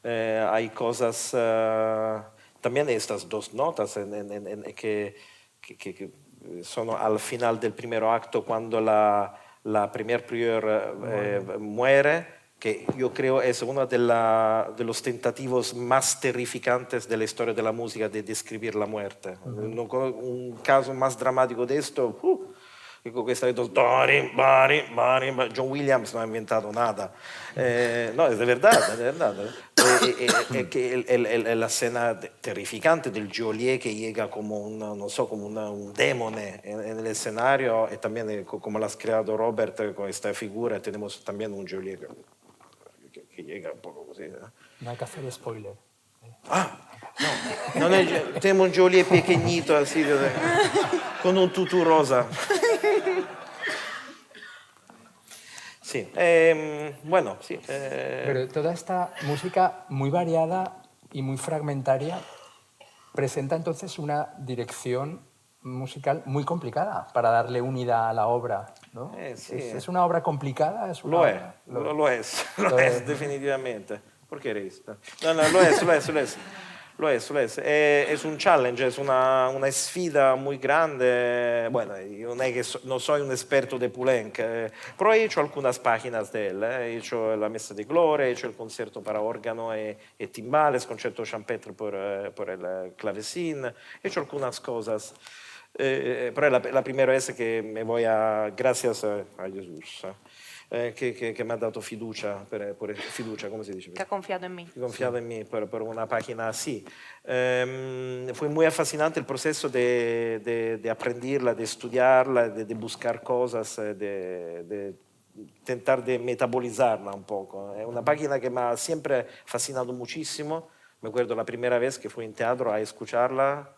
Hay cosas, también estas dos notas que son al final del primer acto cuando la primer prior muere, que yo creo es uno de los tentativos más terrificantes de la historia de la música de describir la muerte. Un caso más dramático de esto, questa John Williams no ha inventado nada. No, es de verdad, es de verdad. La escena terrificante del Joliet que llega como un demone en el escenario, y también como lo has creado Robert con esta figura, tenemos también un Joliet que llega un poco così. No hay que hacer spoiler. No, tenemos un Joliet pequeñito así, con un tutú rosa. Sí, bueno, sí. Pero toda esta música muy variada y muy fragmentaria presenta entonces una dirección musical muy complicada para darle unidad a la obra, ¿no? Sí. ¿Es una obra complicada? Lo es, definitivamente. ¿Por qué eres? No, lo es. Es un challenge, es una sfida muy grande. Bueno, yo no soy un experto de Poulenc, pero he hecho algunas páginas de él. He hecho la Messa de Gloria, he hecho el concierto para órgano y timbales, concierto champêtre por el clavecín. He hecho algunas cosas. Pero la primera vez que me voy gracias a Jesús, que me ha dado fiducia, fiducia, ¿cómo se dice? Que ha confiado en mí. Confiado en mí por una página así. Fue muy fascinante el proceso de aprenderla, de estudiarla, de buscar cosas, de intentar de metabolizarla un poco. Es una página que me ha siempre fascinado muchísimo. Me acuerdo la primera vez que fui en teatro a escucharla,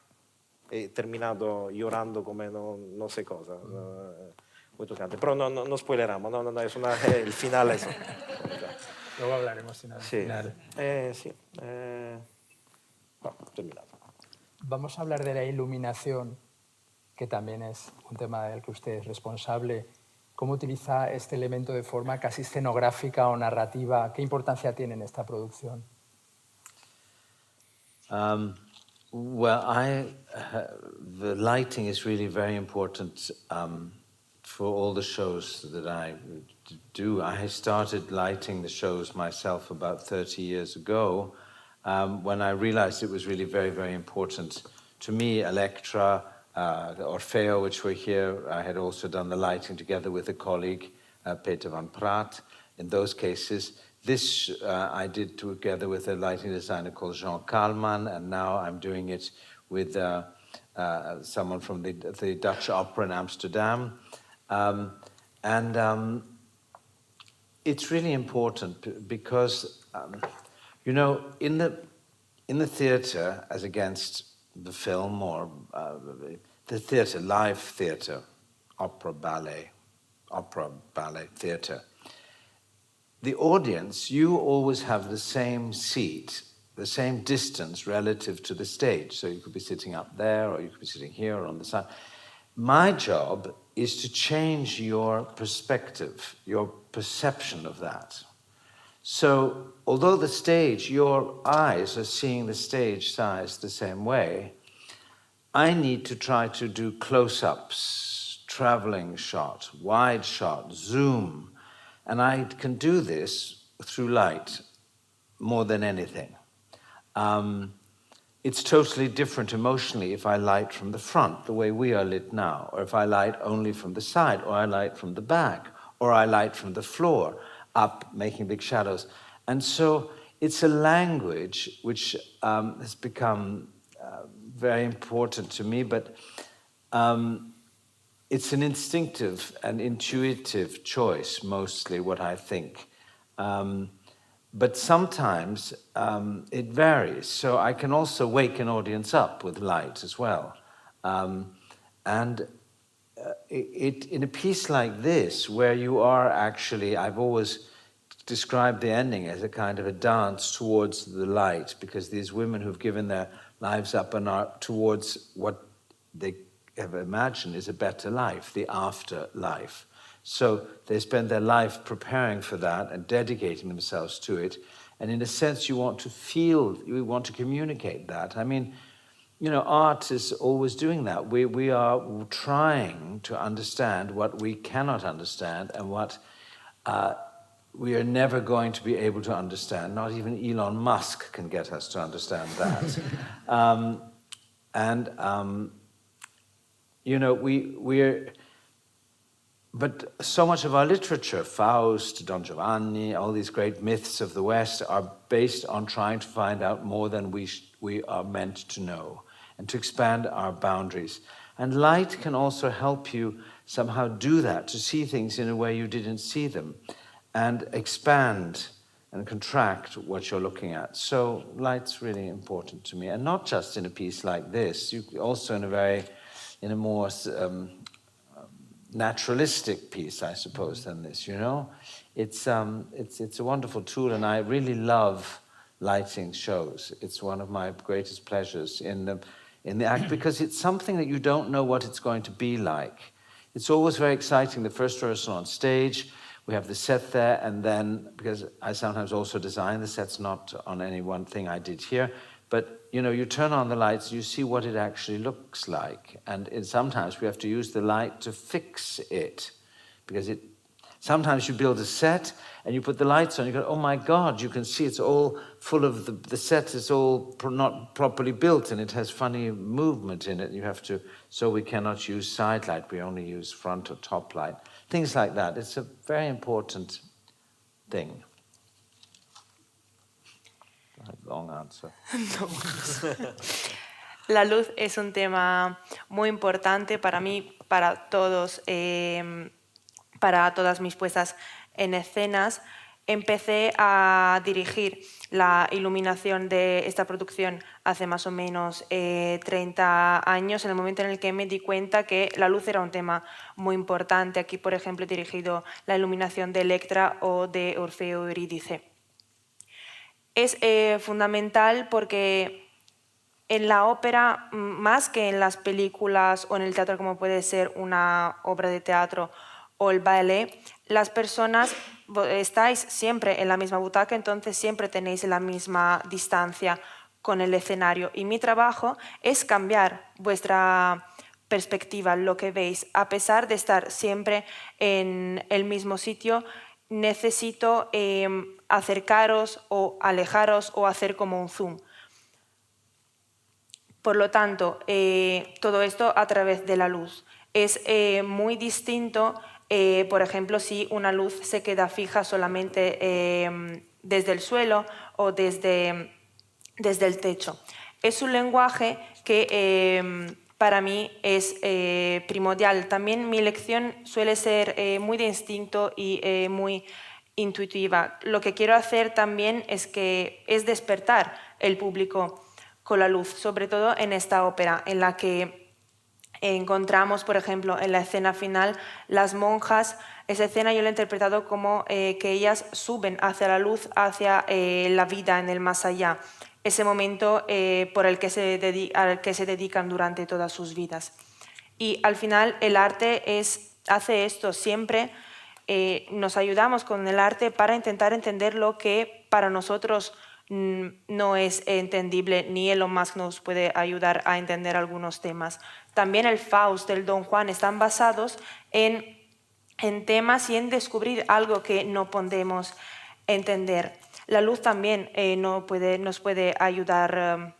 he terminado llorando como no sé cosa. Muy tocante. Pero no spoileramos, no, es el final es... Luego hablaremos al final. Sí. Terminado. Vamos a hablar de la iluminación, que también es un tema del que usted es responsable. ¿Cómo utiliza este elemento de forma casi escenográfica o narrativa? ¿Qué importancia tiene en esta producción? Well, the lighting is really very important for all the shows that I do. I started lighting the shows myself about 30 years ago, when I realized it was really very, very important to me. Electra, Orfeo, which were here, I had also done the lighting together with a colleague, Peter van Praat. In those cases, this I did together with a lighting designer called Jean Kalman, and now I'm doing it with someone from the Dutch Opera in Amsterdam. It's really important because, you know, in the theatre, as against the film or the theatre, live theatre, opera, ballet, theatre, the audience, you always have the same seat, the same distance relative to the stage. So you could be sitting up there, or you could be sitting here or on the side. My job is to change your perspective, your perception of that. So, although the stage, your eyes are seeing the stage size the same way, I need to try to do close-ups, traveling shot, wide shot, zoom, and I can do this through light more than anything. It's totally different emotionally if I light from the front, the way we are lit now, or if I light only from the side, or I light from the back, or I light from the floor, up, making big shadows. And so it's a language which has become very important to me, but it's an instinctive and intuitive choice, mostly, what I think. But sometimes it varies. So I can also wake an audience up with light as well. In a piece like this, where you are actually, I've always described the ending as a kind of a dance towards the light, because these women who've given their lives up and are towards what they have imagined is a better life, the afterlife. So they spend their life preparing for that and dedicating themselves to it. And in a sense, you want to feel, you want to communicate that. I mean, you know, art is always doing that. We are trying to understand what we cannot understand and what we are never going to be able to understand. Not even Elon Musk can get us to understand that. You know, we're... But so much of our literature, Faust, Don Giovanni, all these great myths of the West are based on trying to find out more than we are meant to know and to expand our boundaries. And light can also help you somehow do that, to see things in a way you didn't see them and expand and contract what you're looking at. So light's really important to me, and not just in a piece like this, also in a more naturalistic piece, I suppose, than this, you know? It's a wonderful tool, and I really love lighting shows. It's one of my greatest pleasures in the act, because it's something that you don't know what it's going to be like. It's always very exciting, the first rehearsal on stage, we have the set there, and then, because I sometimes also design the sets, not on any one thing I did here, but you know, you turn on the lights, you see what it actually looks like. And sometimes we have to use the light to fix it. Because sometimes you build a set and you put the lights on, you go, oh my God, you can see it's all full of, the set is all not properly built and it has funny movement in it. So we cannot use side light, we only use front or top light. Things like that. It's a very important thing. Long answer. No. La luz es un tema muy importante para mí, para todos, para todas mis puestas en escenas. Empecé a dirigir la iluminación de esta producción hace más o menos 30 años, en el momento en el que me di cuenta que la luz era un tema muy importante. Aquí, por ejemplo, he dirigido la iluminación de Electra o de Orfeo Eurídice. Es fundamental porque en la ópera, más que en las películas o en el teatro, como puede ser una obra de teatro o el ballet, las personas estáis siempre en la misma butaca, entonces siempre tenéis la misma distancia con el escenario. Y mi trabajo es cambiar vuestra perspectiva lo que veis. A pesar de estar siempre en el mismo sitio, necesito acercaros o alejaros o hacer como un zoom. Por lo tanto, todo esto a través de la luz. Es muy distinto, por ejemplo, si una luz se queda fija solamente desde el suelo o desde el techo. Es un lenguaje que para mí es primordial. También mi lección suele ser muy de instinto y muy intuitiva. Lo que quiero hacer también es despertar el público con la luz, sobre todo en esta ópera, en la que encontramos, por ejemplo, en la escena final, las monjas. Esa escena yo la he interpretado como que ellas suben hacia la luz, hacia la vida en el más allá. Ese momento al que se dedican durante todas sus vidas. Y al final el arte hace esto siempre. Nos ayudamos con el arte para intentar entender lo que para nosotros no es entendible, ni Elon Musk nos puede ayudar a entender algunos temas. También el Faust, el Don Juan, están basados en temas y en descubrir algo que no podemos entender. La luz también nos puede ayudar a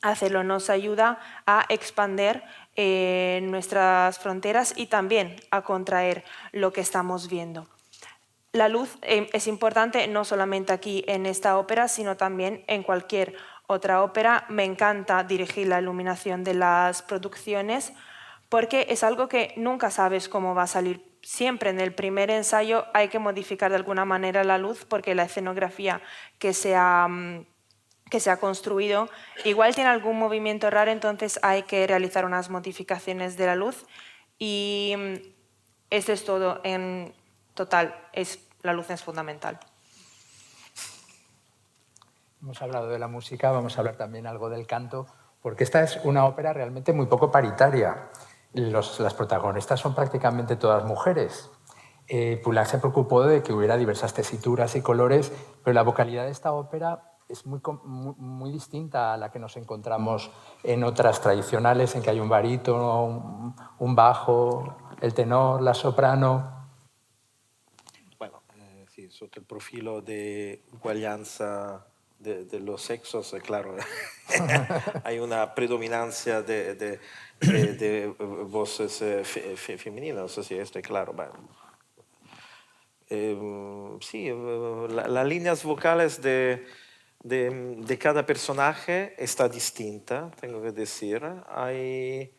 hacerlo, nos ayuda a expandir nuestras fronteras y también a contraer lo que estamos viendo. La luz es importante no solamente aquí en esta ópera, sino también en cualquier otra ópera. Me encanta dirigir la iluminación de las producciones porque es algo que nunca sabes cómo va a salir. Siempre en el primer ensayo hay que modificar de alguna manera la luz porque la escenografía que se ha construido igual tiene algún movimiento raro, entonces hay que realizar unas modificaciones de la luz y esto es todo en total. La luz es fundamental. Hemos hablado de la música, vamos a hablar también algo del canto, porque esta es una ópera realmente muy poco paritaria. Las protagonistas son prácticamente todas mujeres. Poulenc se preocupó de que hubiera diversas tesituras y colores, pero la vocalidad de esta ópera es muy distinta a la que nos encontramos en otras tradicionales, en que hay un barítono, un bajo, el tenor, la soprano. Bueno, sí, sotto el profilo de uguaglianza de los sexos, claro, hay una predominancia de voces femeninas, sí, esto es claro. Sí, las líneas vocales de cada personaje está distinta, tengo que decir. Hay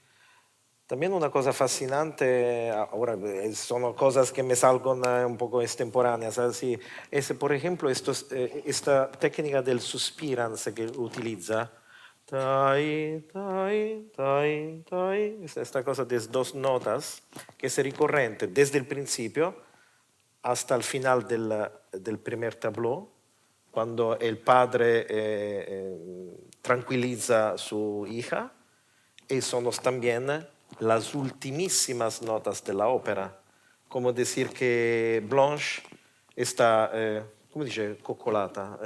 también una cosa fascinante, ahora son cosas que me salgan un poco extemporáneas, así, por ejemplo, esta técnica del suspirans que utiliza, tai, tai, tai, tai, esta cosa de dos notas que es recurrente desde el principio hasta el final del primer tableau, cuando el padre tranquiliza a su hija, y son también las ultimísimas notas de la ópera, como decir que Blanche está, ¿cómo dice? Coccolata.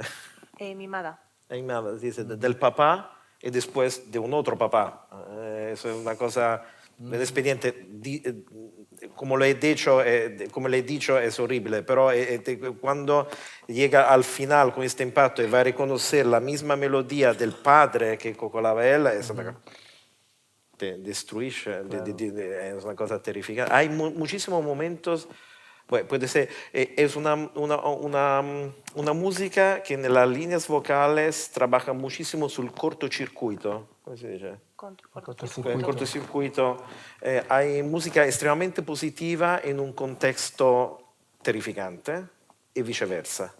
Mimada. Mimada, dice, del papá y después de un otro papá. Eso es una cosa, un expediente, como le he dicho es horrible, pero cuando llega al final con este impacto y va a reconocer la misma melodía del padre que coccolava él, es una cosa te destruye, es una cosa terrificante. Hay muchísimos momentos, bueno, puede ser, es una música que en las líneas vocales trabaja muchísimo sul cortocircuito, ¿cómo se dice? Cortocircuito. Hay música extremadamente positiva en un contexto terrificante y viceversa.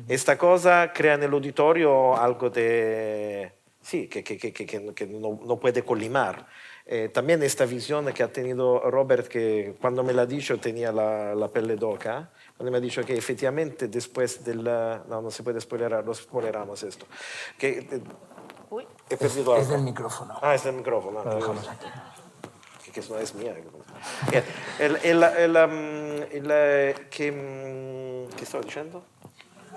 Esta cosa crea en el auditorio algo de... Sí, que no puede colimar. También esta visión que ha tenido Robert, que cuando me la ha dicho tenía la pelle d'oca, cuando me ha dicho que efectivamente después del... No se puede spoilerar, lo spoileramos esto. Uy. He perdido algo. Es del micrófono. Ah, es del micrófono. Lo dejamos aquí. Que no es mía. ¿Qué estaba diciendo?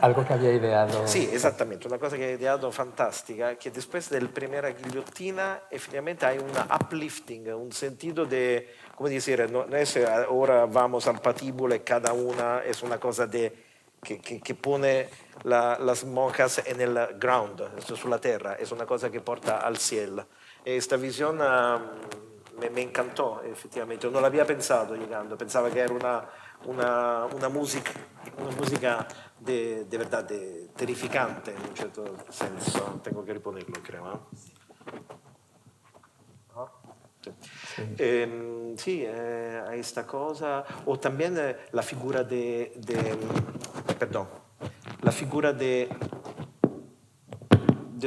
algo que había ideado. Sì, esattamente, una cosa che hai ideato fantastica, che después del primera guillotina effettivamente hay un uplifting, un sentido de, come decir, no es ahora vamos al patíbulo y cada una es una cosa que pone las monjas en el ground, sulla terra, es una cosa que porta al cielo. Esta visión me encantó, effettivamente, no la había pensado llegando, pensaba que era una música de verdad terrificante en un cierto senso. Tengo que reponerlo, creo. Sí, hay esta cosa. O también la figura perdón, la figura de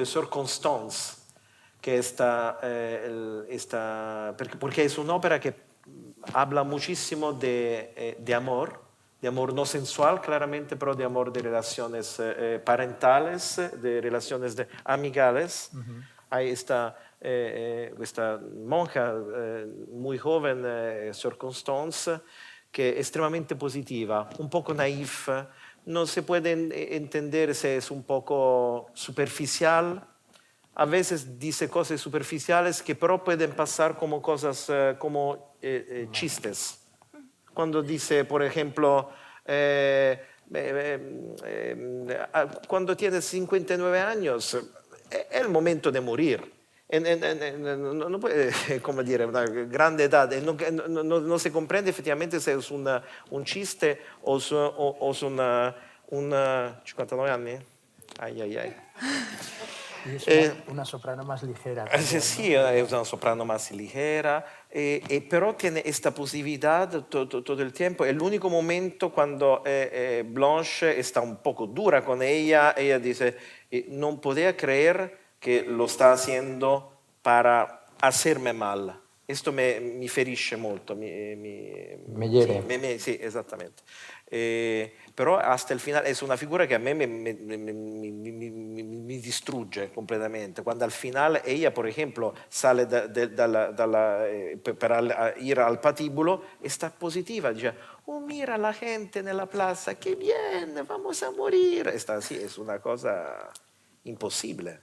Sor Constance, que porque es una ópera que habla muchísimo de amor no sensual claramente, pero de amor de relaciones parentales, de relaciones amigales. Hay esta monja muy joven, Sor Constance, que es extremadamente positiva, un poco naif, no se puede entender si es un poco superficial. A veces dice cosas superficiales que pero pueden pasar como cosas, como chistes. Cuando dice, por ejemplo, cuando tienes 59 años, es el momento de morir. No puede, como dire, una grande edad. No se comprende efectivamente si es un chiste o es una 59 años. Ay, ay, ay. Y es una soprano más ligera. También, Sí, es una soprano más ligera, pero tiene esta posibilidad todo el tiempo. El único momento cuando Blanche está un poco dura con ella dice, no podía creer que lo está haciendo para hacerme mal. Esto mi ferisce molto. Me hiere. Sì, esattamente. Però hasta il finale è una figura che a me mi distrugge completamente. Quando al final ella, por ejemplo, sale per ir al patíbulo e sta positiva, dice, oh mira la gente nella plaza, che bien, vamos a morir. Está así, es una cosa imposible.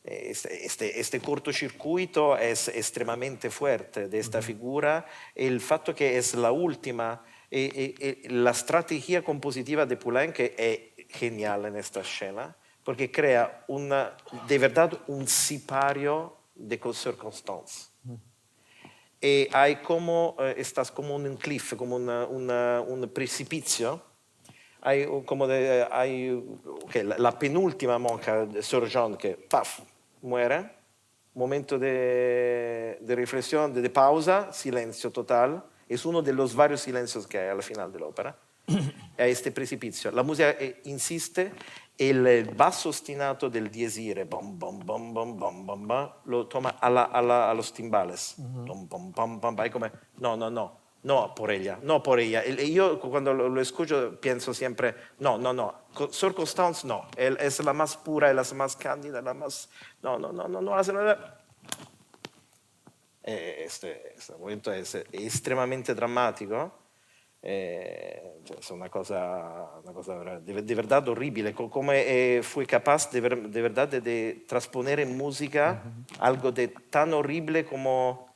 Este cortocircuito es extremadamente fuerte de esta figura. El fatto que es la última, la estrategia compositiva de Poulenc es genial en esta escena, porque crea de verdad un sipario de Sor Constance. Y hay estás como en un cliff, como un precipicio. La penúltima monja, Sor John, que ¡paf! Muere. Momento de reflexión, de pausa, silencio total. Es uno de los varios silencios que hay al final de la ópera. Hay este precipicio. La música insiste, el basso ostinato del dies irae, bom, bom, bom, bom, bom, bom, bom, lo toma a los timbales. Bom, bom, bom, bom, hay como, no por ella. Yo cuando lo escucho pienso siempre, no. Sor Constance no, él es la más pura, la más cándida, la más... No hace nada. Este momento es extremadamente dramático. Es una cosa de verdad horrible. Cómo fui capaz de verdad de transponer en música algo de tan horrible como...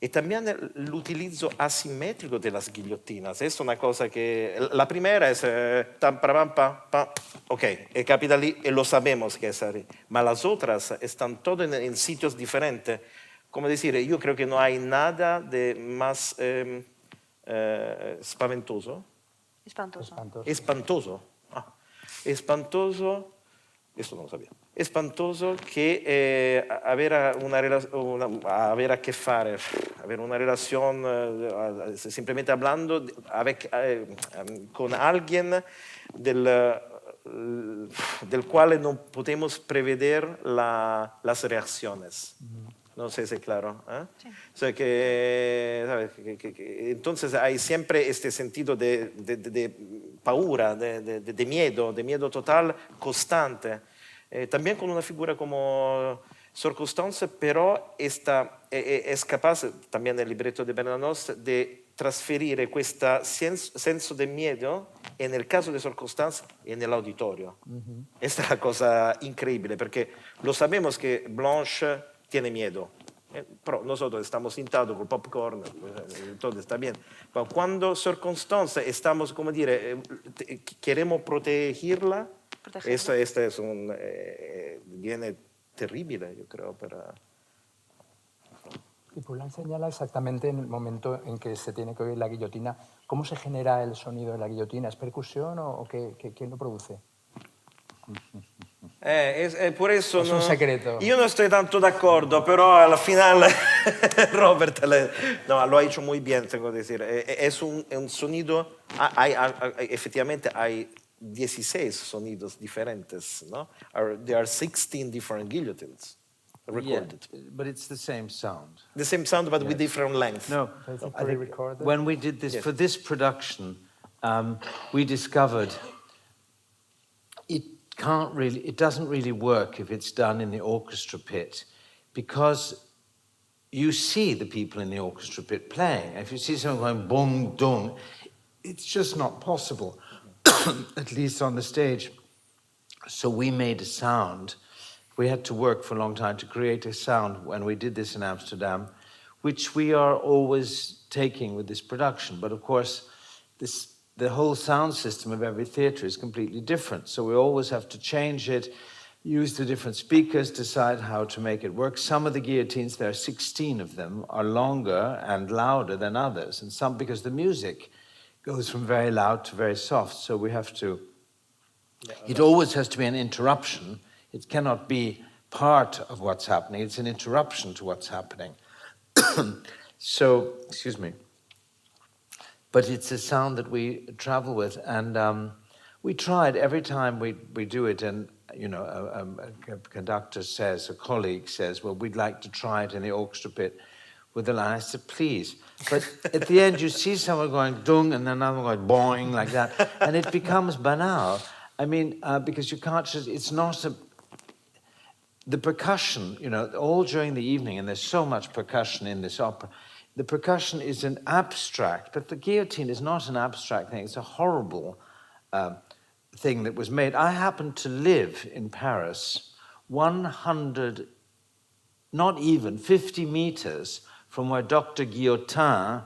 Y también el utilizo asimétrico de las guillotinas. Es una cosa que... La primera es... ok, el capital y lo sabemos que es así. Pero las otras están todas en sitios diferentes. Como decir, yo creo que no hay nada de más spaventoso. Espantoso. Espantoso. Esto no lo sabía. Espantoso que avere a che fare, avere una relación, simplemente hablando con alguien del cual no podemos prever las reacciones. No sé si es claro. Sí. O sea ¿sabes? Entonces hay siempre este sentido de paura, de miedo total, constante. También con una figura como Sor Constance, pero es capaz, también el libreto de Bernanos, de trasferire questo senso del miedo e nel caso di Sor Constance e nell'auditorio. Questa è la cosa increíble, perché lo sabemos que Blanche tiene miedo, pero nosotros estamos sentados con popcorn, todo está bien. Pero cuando Sor Constance estamos, como dire, queremos protegerla, esto es viene terrible, yo creo, para... Y Poulenc señala exactamente en el momento en que se tiene que oír la guillotina. ¿Cómo se genera el sonido de la guillotina? ¿Es percusión o quién lo produce? Por eso es un secreto. Yo no estoy tanto de acuerdo, pero al final Robert lo ha hecho muy bien, tengo que decir. Es un sonido, efectivamente hay 16 sonidos diferentes, ¿no? There are 16 different guillotines recorded. Yeah, but it's the same sound. The same sound, but with different length. No, I think when we did this, for this production, we discovered it doesn't really work if it's done in the orchestra pit, because you see the people in the orchestra pit playing. If you see someone going bong dong, it's just not possible, at least on the stage. So we made a sound. We had to work for a long time to create a sound when we did this in Amsterdam, which we are always taking with this production. But of course, the whole sound system of every theatre is completely different. So we always have to change it, use the different speakers, decide how to make it work. Some of the guillotines, there are 16 of them, are longer and louder than others. And some, because the music goes from very loud to very soft. So we have to, it always has to be an interruption. It cannot be part of what's happening. It's an interruption to what's happening. So, excuse me. But it's a sound that we travel with, and we tried every time we do it, and you know, a conductor says, a colleague says, well, we'd like to try it in the orchestra pit with the line. I said, please. But at the end, you see someone going dung, and then another going boing, like that, and it becomes banal. I mean, because you can't just, it's not the percussion, you know, all during the evening, and there's so much percussion in this opera, the percussion is an abstract, but the guillotine is not an abstract thing. It's a horrible thing that was made. I happened to live in Paris 100, not even 50 meters from where Dr. Guillotin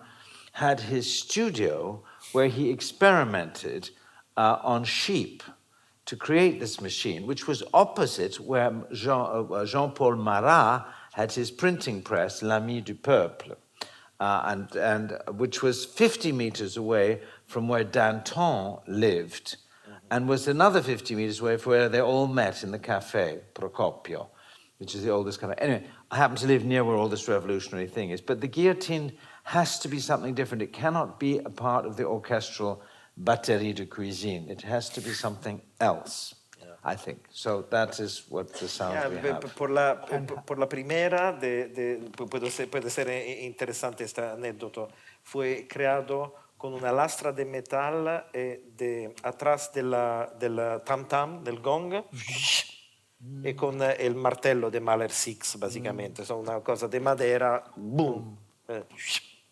had his studio, where he experimented on sheep to create this machine, which was opposite where Jean-Paul Marat had his printing press, L'Ami du Peuple. And which was 50 meters away from where Danton lived, and was another 50 meters away from where they all met in the Café Procopio, which is the oldest cafe. Anyway, I happen to live near where all this revolutionary thing is. But the guillotine has to be something different. It cannot be a part of the orchestral batterie de cuisine. It has to be something else. I think. So that is what the sound we have. Por la primera, puede ser interesante este anécdota, fue creado con una lastra de metal atrás del tam-tam, del gong, y con el martello de Mahler 6, básicamente. Son una cosa de madera, boom,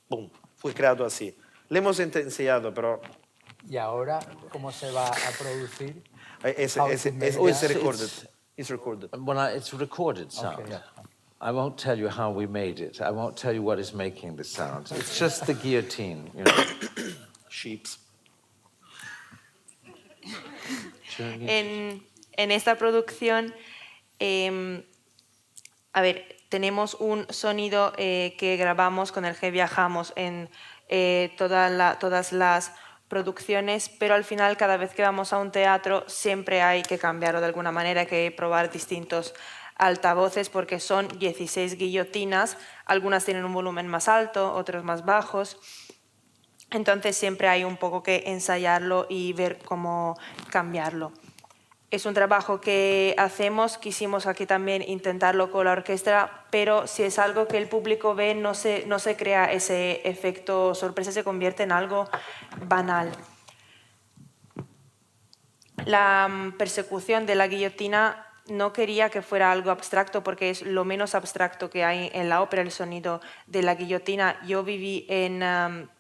boom. Fue creado así. Le hemos enseñado, pero... ¿Y ahora cómo se va a producir? It's recorded. Well, it's recorded sound. Okay. I won't tell you how we made it. I won't tell you what is making the sound. It's just the guillotine, you know. Sheeps. En esta producción, a ver, tenemos un sonido que grabamos con el que viajamos en todas las producciones, pero al final cada vez que vamos a un teatro siempre hay que cambiarlo de alguna manera, hay que probar distintos altavoces porque son 16 guillotinas, algunas tienen un volumen más alto, otros más bajos, entonces siempre hay un poco que ensayarlo y ver cómo cambiarlo. Es un trabajo que hacemos, quisimos aquí también intentarlo con la orquesta, pero si es algo que el público ve, no se crea ese efecto sorpresa, se convierte en algo banal. La persecución de la guillotina no quería que fuera algo abstracto porque es lo menos abstracto que hay en la ópera, el sonido de la guillotina. Yo viví en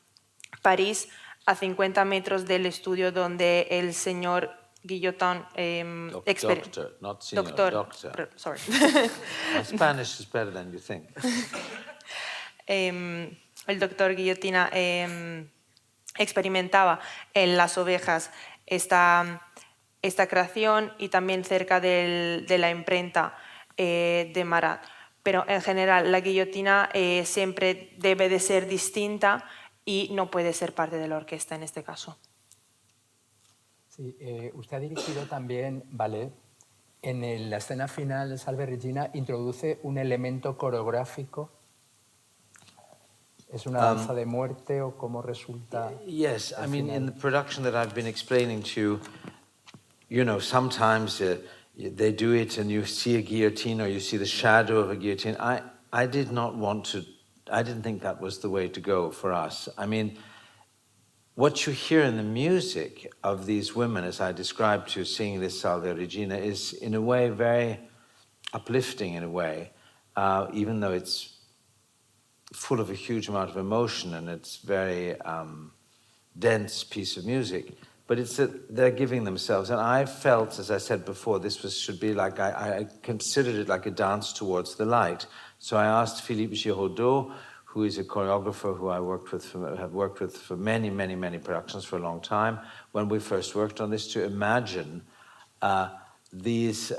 París, a 50 metros del estudio donde el señor Guillotin Doctor, not senior, doctor. Sorry. My Spanish is better than you think. El doctor Guillotina experimentaba en las ovejas esta creación y también cerca de la imprenta de Marat. Pero en general la guillotina siempre debe de ser distinta y no puede ser parte de la orquesta en este caso. Sí, usted ha dirigido también ballet. En la escena final de Salve Regina introduce un elemento coreográfico. ¿Es una danza de muerte o cómo resulta? Yes, I mean, in the production that I've been explaining to you, you know, sometimes they do it and you see a guillotine or you see the shadow of a guillotine. I did not want to, I didn't think that was the way to go for us. I mean, what you hear in the music of these women, as I described to you, singing this Salve Regina, is in a way very uplifting in a way, even though it's full of a huge amount of emotion and it's very dense piece of music. But it's that they're giving themselves. And I felt, as I said before, this should be like, I considered it like a dance towards the light. So I asked Philippe Giraudot, who is a choreographer who have worked with for many, many, many productions for a long time, when we first worked on this, to imagine these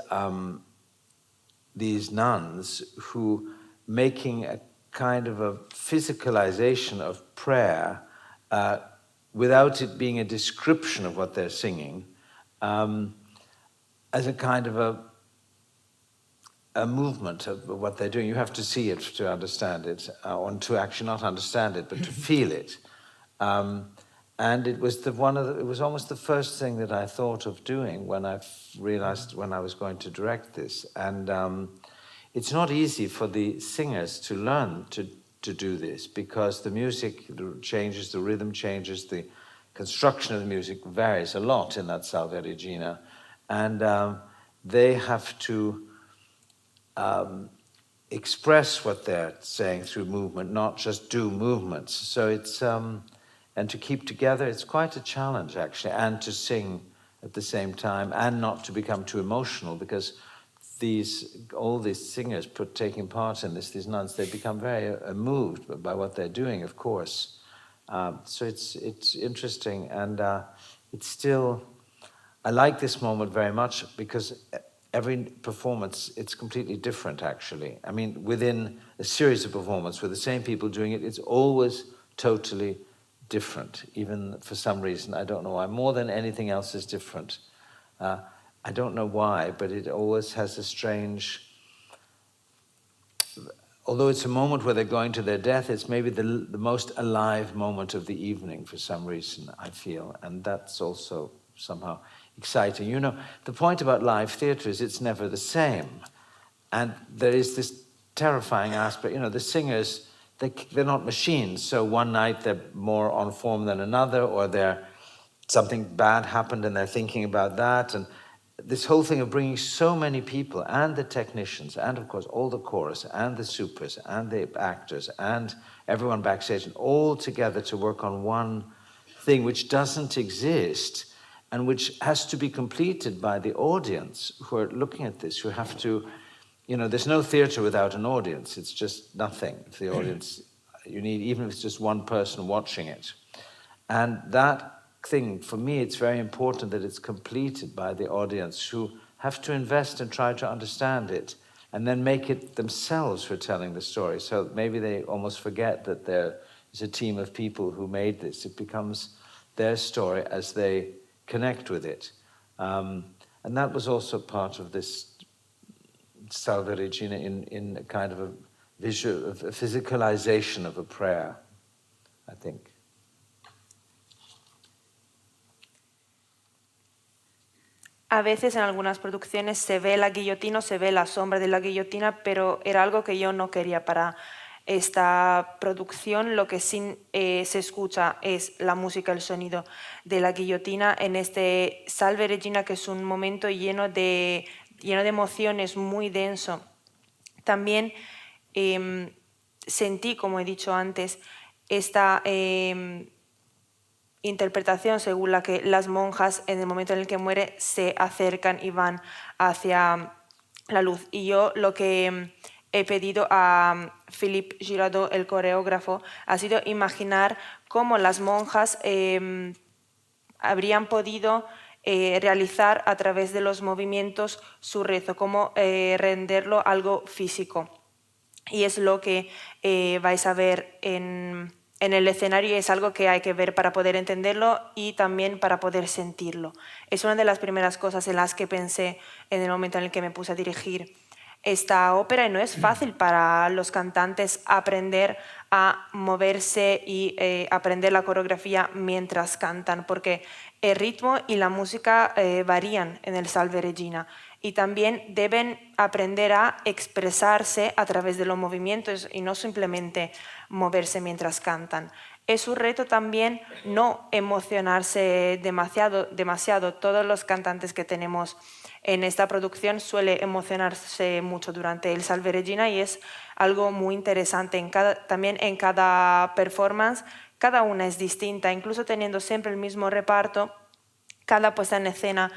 nuns who making a kind of a physicalization of prayer without it being a description of what they're singing, as a kind of a movement of what they're doing. You have to see it to understand it, or to actually not understand it, but to feel it. And it was it was almost the first thing that I thought of doing when I realized when I was going to direct this. And it's not easy for the singers to learn to do this, because the music changes, the rhythm changes, the construction of the music varies a lot in that Salve Regina. And they have to express what they're saying through movement, not just do movements. So it's, and to keep together, it's quite a challenge actually, and to sing at the same time and not to become too emotional, because all these singers taking part in this, these nuns, they become very moved by what they're doing, of course. So it's interesting, and it's still, I like this moment very much because every performance, it's completely different actually. I mean, within a series of performances with the same people doing it, it's always totally different, even for some reason, I don't know why. More than anything else is different. I don't know why, but it always has a strange, although it's a moment where they're going to their death, it's maybe the most alive moment of the evening for some reason, I feel. And that's also somehow exciting. You know, the point about live theatre is it's never the same. And there is this terrifying aspect. You know, the singers, they're not machines. So one night they're more on form than another, or something bad happened and they're thinking about that. And this whole thing of bringing so many people, and the technicians, and of course all the chorus, and the supers, and the actors, and everyone backstage, and all together to work on one thing which doesn't exist, and which has to be completed by the audience who are looking at this, who have to, you know, there's no theatre without an audience. It's just nothing. If the audience, you need, even if it's just one person watching it. And that thing, for me, it's very important that it's completed by the audience, who have to invest and try to understand it, and then make it themselves for telling the story. So maybe they almost forget that there is a team of people who made this. It becomes their story as they connect with it. And that was also part of this Salve Regina, in a kind of a visual, a physicalization of a prayer, I think. A veces en algunas producciones se ve la guillotina, se ve la sombra de la guillotina, pero era algo que yo no quería para esta producción. Lo que sí se escucha es la música, el sonido de la guillotina en este Salve Regina, que es un momento lleno de emociones, muy denso. También sentí, como he dicho antes, esta interpretación según la que las monjas en el momento en el que muere se acercan y van hacia la luz. Y yo lo que he pedido a Philippe Girardot, el coreógrafo, ha sido imaginar cómo las monjas habrían podido realizar a través de los movimientos su rezo, cómo renderlo algo físico. Y es lo que vais a ver en el escenario, y es algo que hay que ver para poder entenderlo y también para poder sentirlo. Es una de las primeras cosas en las que pensé en el momento en el que me puse a dirigir esta ópera, y no es fácil para los cantantes aprender a moverse y aprender la coreografía mientras cantan, porque el ritmo y la música varían en el Salve Regina, y también deben aprender a expresarse a través de los movimientos y no simplemente moverse mientras cantan. Es un reto también no emocionarse demasiado. Todos los cantantes que tenemos en esta producción suelen emocionarse mucho durante el Salve Regina, y es algo muy interesante. También en cada performance, cada una es distinta, incluso teniendo siempre el mismo reparto, cada puesta en escena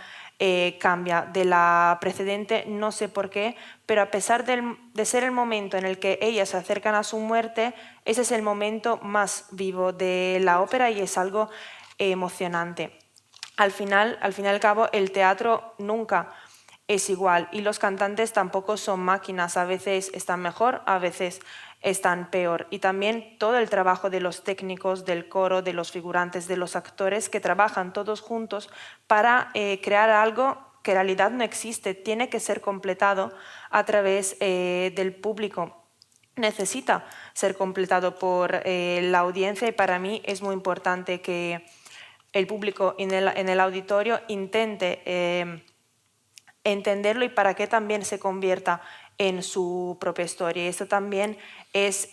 cambia de la precedente, no sé por qué, pero a pesar de ser el momento en el que ellas se acercan a su muerte, ese es el momento más vivo de la ópera y es algo emocionante. Al final y al cabo, el teatro nunca es igual y los cantantes tampoco son máquinas, a veces están mejor, a veces están peor. Y también todo el trabajo de los técnicos, del coro, de los figurantes, de los actores, que trabajan todos juntos para crear algo que en realidad no existe, tiene que ser completado a través del público. Necesita ser completado por la audiencia, y para mí es muy importante que el público en el auditorio intente entenderlo y para que también se convierta en su propia historia. Y esto también es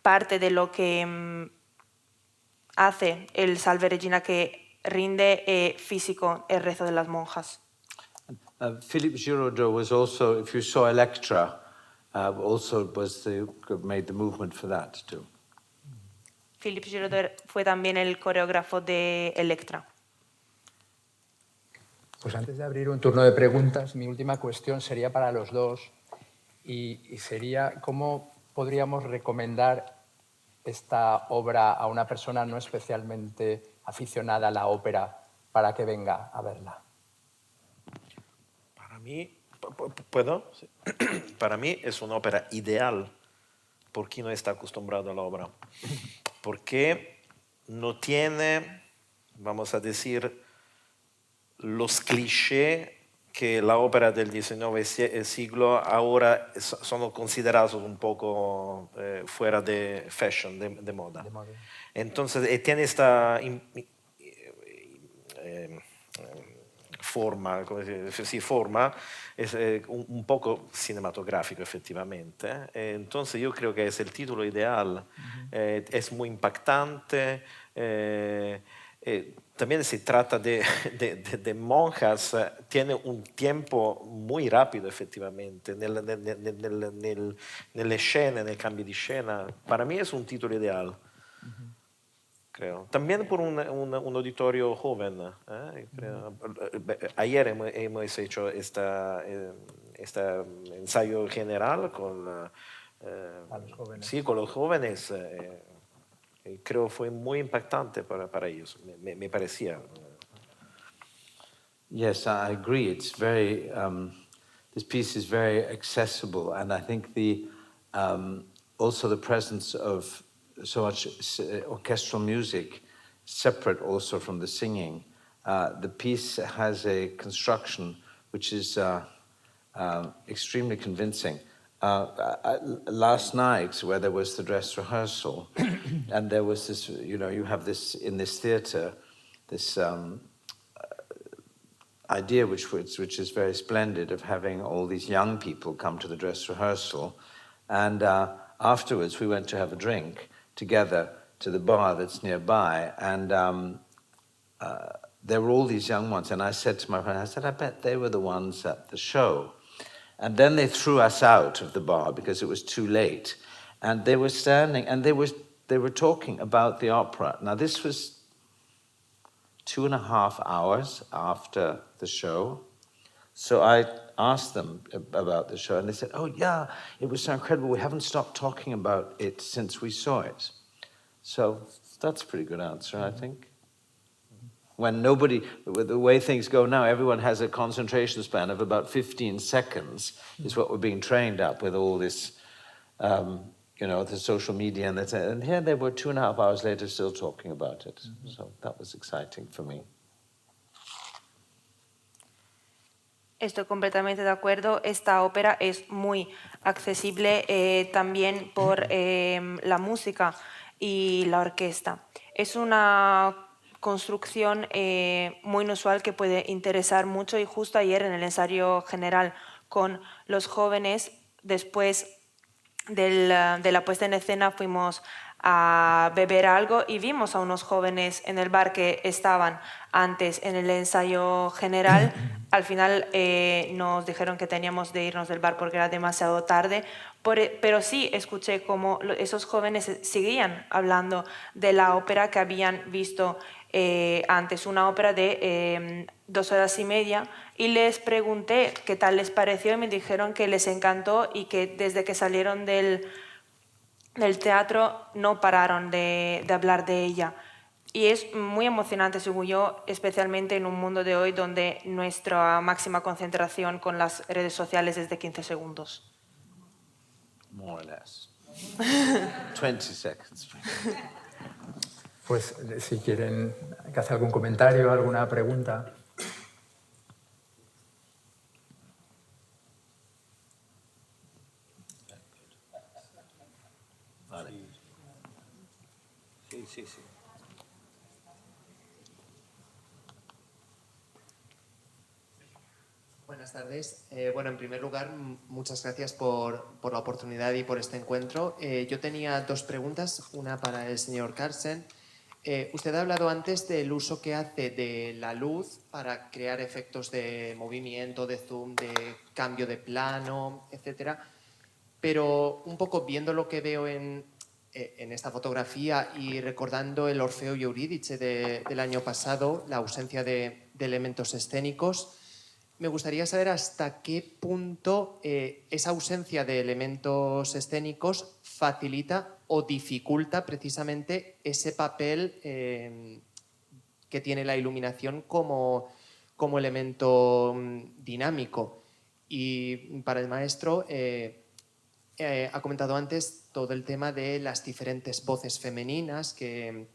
parte de lo que hace el Salve Regina, que rinde físico el rezo de las monjas. Philippe Girardot was also, if you saw Electra, also made the movement for that too. Philippe Girardot fue también el coreógrafo de Electra. Pues antes de abrir un turno de preguntas, mi última cuestión sería para los dos y sería cómo podríamos recomendar esta obra a una persona no especialmente aficionada a la ópera para que venga a verla. Para mí, ¿puedo? Sí. Para mí es una ópera ideal por quien no está acostumbrado a la obra, porque no tiene, vamos a decir, los clichés que la ópera del XIX siglo ahora son considerados un poco fuera de fashion, de moda. Entonces, tiene esta forma, es un poco cinematográfico, efectivamente. Entonces, yo creo que es el título ideal. Es muy impactante. También se trata de monjas, tiene un tiempo muy rápido effettivamente nelle scene, nel cambio di scena. Para mí es un título ideal, creo. También por un auditorio joven. Creo. Ayer hemos hecho este ensayo general con los jóvenes. Sí, con los jóvenes. Creo fue muy impactante para ellos, me parecía. Yes, I agree. It's very, this piece is very accessible, and I think also the presence of so much orchestral music, separate also from the singing. The piece has a construction which is extremely convincing. Last night, where there was the dress rehearsal, and there was this, you have this in this theatre, this idea which is very splendid of having all these young people come to the dress rehearsal, and afterwards we went to have a drink together to the bar that's nearby, and there were all these young ones, and I said to my friend, I bet they were the ones at the show. And then they threw us out of the bar because it was too late. And they were standing, and they were they were talking about the opera. Now, this was 2.5 hours after the show. So I asked them about the show, and they said, oh, yeah, it was so incredible. We haven't stopped talking about it since we saw it. So that's a pretty good answer, I think. When nobody, with the way things go now, everyone has a concentration span of about 15 seconds, is what we're being trained up with all this, the social media. And here they were 2.5 hours later still talking about it. So that was exciting for me. Estoy completamente de acuerdo. Esta ópera es muy accesible también por la música y la orquesta. Es una construcción muy inusual que puede interesar mucho, y justo ayer en el ensayo general con los jóvenes, después de la puesta en escena, fuimos a beber algo y vimos a unos jóvenes en el bar que estaban antes en el ensayo general. Al final nos dijeron que teníamos de irnos del bar porque era demasiado tarde, pero sí escuché cómo esos jóvenes seguían hablando de la ópera que habían visto antes, una ópera de 2 horas y media, y les pregunté qué tal les pareció y me dijeron que les encantó y que desde que salieron del teatro no pararon de hablar de ella. Y es muy emocionante, según yo, especialmente en un mundo de hoy donde nuestra máxima concentración con las redes sociales es de 15 segundos. More or less. 20 seconds. Pues si quieren hacer algún comentario, alguna pregunta. Vale. Sí. Buenas tardes. Bueno, en primer lugar, muchas gracias por la oportunidad y por este encuentro. Yo tenía 2 preguntas, una para el señor Carlsen. Usted ha hablado antes del uso que hace de la luz para crear efectos de movimiento, de zoom, de cambio de plano, etc. Pero un poco viendo lo que veo en esta fotografía y recordando el Orfeo y Eurídice del año pasado, la ausencia de elementos escénicos, me gustaría saber hasta qué punto esa ausencia de elementos escénicos facilita o dificulta precisamente ese papel que tiene la iluminación como elemento dinámico. Y para el maestro, ha comentado antes todo el tema de las diferentes voces femeninas, que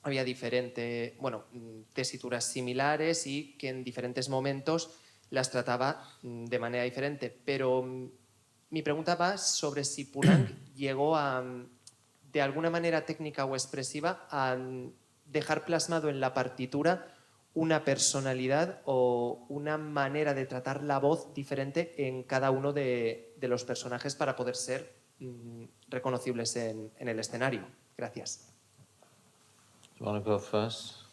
había tesituras similares y que en diferentes momentos las trataba de manera diferente. Pero mi pregunta va sobre si Poulenc llegó a, de alguna manera técnica o expresiva, a dejar plasmado en la partitura una personalidad o una manera de tratar la voz diferente en cada uno de los personajes para poder ser reconocibles en el escenario. Gracias. Do you want to go first?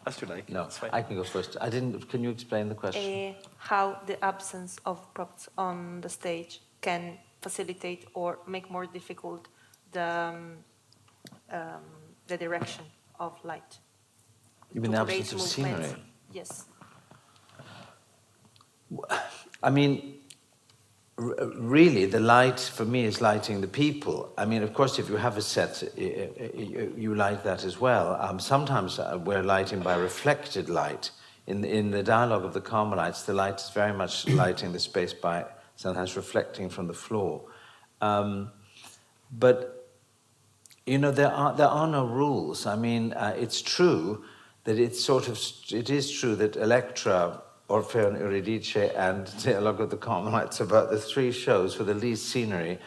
As you like. No, I can go first. Can you explain the question? How the absence of props on the stage can facilitate or make more difficult the direction of light. You mean the absence of scenery? Yes. I mean, really, the light for me is lighting the people. I mean, of course, if you have a set, you light that as well. Sometimes we're lighting by reflected light. In the dialogue of the Carmelites, the light is very much lighting the space by sometimes reflecting from the floor. But you know, there are no rules. I mean, it's true that it is true that Electra, Orfeo and Eurydice, and Dialogue of the Carmelites are about the 3 shows with the least scenery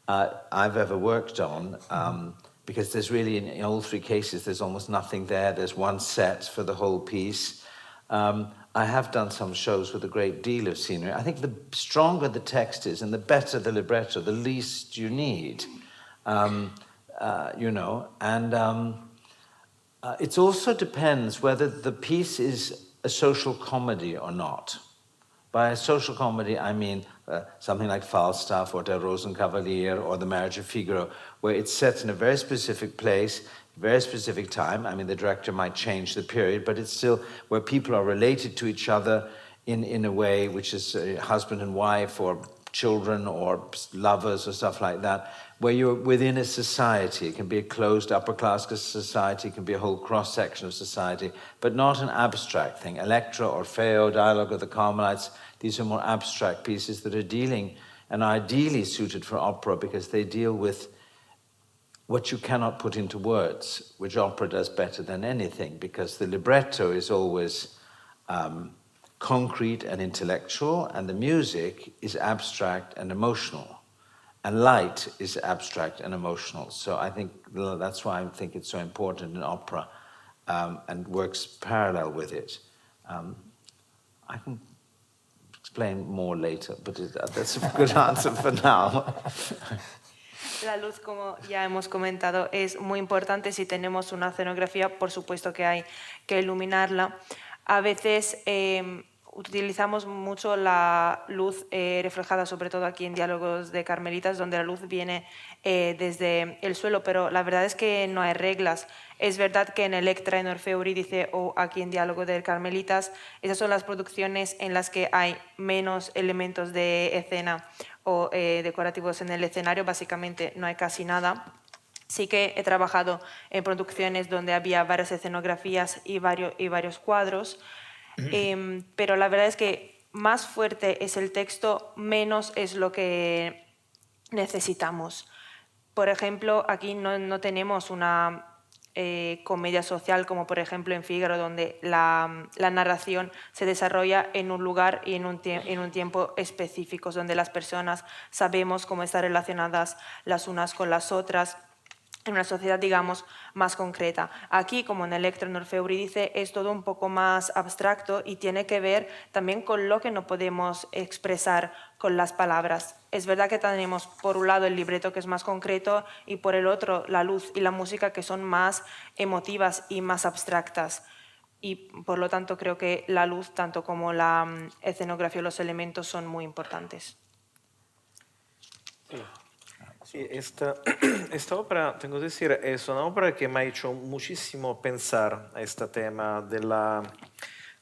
I've ever worked on, because there's really, in all 3 cases, there's almost nothing there. There's one set for the whole piece. I have done some shows with a great deal of scenery. I think the stronger the text is and the better the libretto, the least you need, you know. And it also depends whether the piece is a social comedy or not. By a social comedy, I mean something like Falstaff or Der Rosenkavalier or The Marriage of Figaro, where it's set in a very specific place, very specific time. I mean, the director might change the period, but it's still where people are related to each other in a way which is husband and wife or children or lovers or stuff like that, where you're within a society. It can be a closed upper class society, it can be a whole cross-section of society, but not an abstract thing. Electra, Orfeo, Dialogue of the Carmelites, these are more abstract pieces that are dealing and are ideally suited for opera because they deal with what you cannot put into words, which opera does better than anything, because the libretto is always concrete and intellectual, and the music is abstract and emotional. And light is abstract and emotional. So I think that's why I think it's so important in opera and works parallel with it. I can explain more later, but that's a good answer for now. La luz, como ya hemos comentado, es muy importante. Si tenemos una escenografía, por supuesto que hay que iluminarla. A veces utilizamos mucho la luz reflejada, sobre todo aquí en Diálogos de Carmelitas, donde la luz viene desde el suelo, pero la verdad es que no hay reglas. Es verdad que en Electra, en Orfeo Eurídice o aquí en Diálogo de Carmelitas, esas son las producciones en las que hay menos elementos de escena o decorativos en el escenario, básicamente no hay casi nada. Sí que he trabajado en producciones donde había varias escenografías y varios cuadros, pero la verdad es que más fuerte es el texto, menos es lo que necesitamos. Por ejemplo, aquí no tenemos una comedia social como por ejemplo en Fígaro, donde la narración se desarrolla en un lugar y en un tiempo específicos, donde las personas sabemos cómo están relacionadas las unas con las otras, en una sociedad, digamos, más concreta. Aquí, como en Electra, en Orfeo Eurídice, es todo un poco más abstracto y tiene que ver también con lo que no podemos expresar con las palabras. Es verdad que tenemos por un lado el libreto, que es más concreto, y por el otro la luz y la música, que son más emotivas y más abstractas. Y por lo tanto creo que la luz, tanto como la escenografía o los elementos, son muy importantes. Sí, esta obra, tengo que decir, es una obra que me ha hecho muchísimo pensar a este tema de la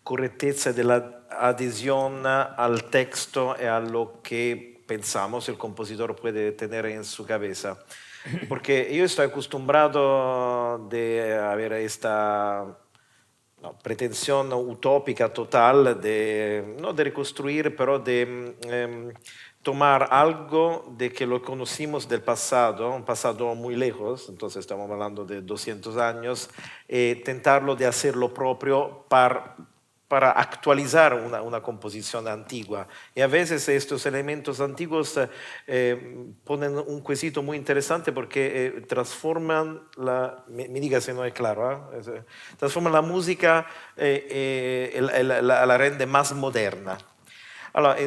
correctezza, de la adhesión al texto y a lo que pensamos el compositor puede tener en su cabeza. Porque yo estoy acostumbrado de haber esta pretensión utópica total no de reconstruir, pero de tomar algo de que lo conocimos del pasado, un pasado muy lejos, entonces estamos hablando de 200 años, tentarlo de hacer lo propio para actualizar una composición antigua. Y a veces estos elementos antiguos ponen un quesito muy interesante porque transforman me diga si no es claro, transforman la música, la rende más moderna. Allora,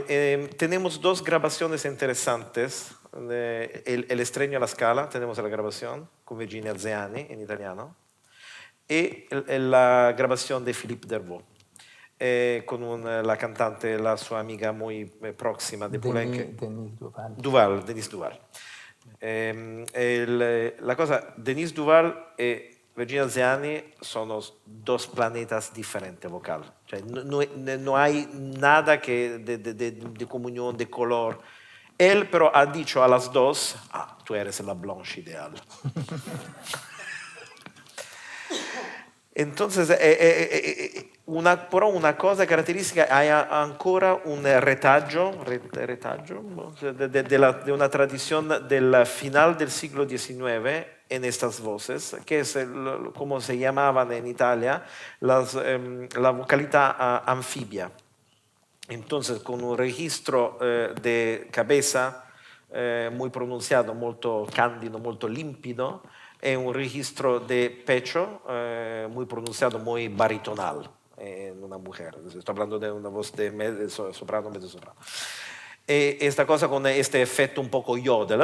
tenemos dos grabaciones interesantes. El estreno a la Scala, tenemos la grabación con Virginia Zeani en italiano, y la grabación de Philippe Dervaux, con la cantante, la sua amiga muy próxima de Poulenc, Denis Duval. Denis Duval e Virginia Zeani sono dos planetas diferentes vocal. Cioè, no hay nada de comunión, de color. Él pero ha dicho a las dos, tú eres la Blanche ideal. Entonces, però una cosa caratteristica, hay ancora un retaggio de una tradición del final del siglo XIX en estas voces, que es como se llamaban en Italia la vocalità anfibia. Entonces, con un registro de cabeza muy pronunciado, molto candido, molto limpido, e un registro de pecho muy pronunciado, muy baritonal en una mujer. Estoy hablando de una voz de soprano, mezzosoprano. Esta cosa con este efecto un poco yodel,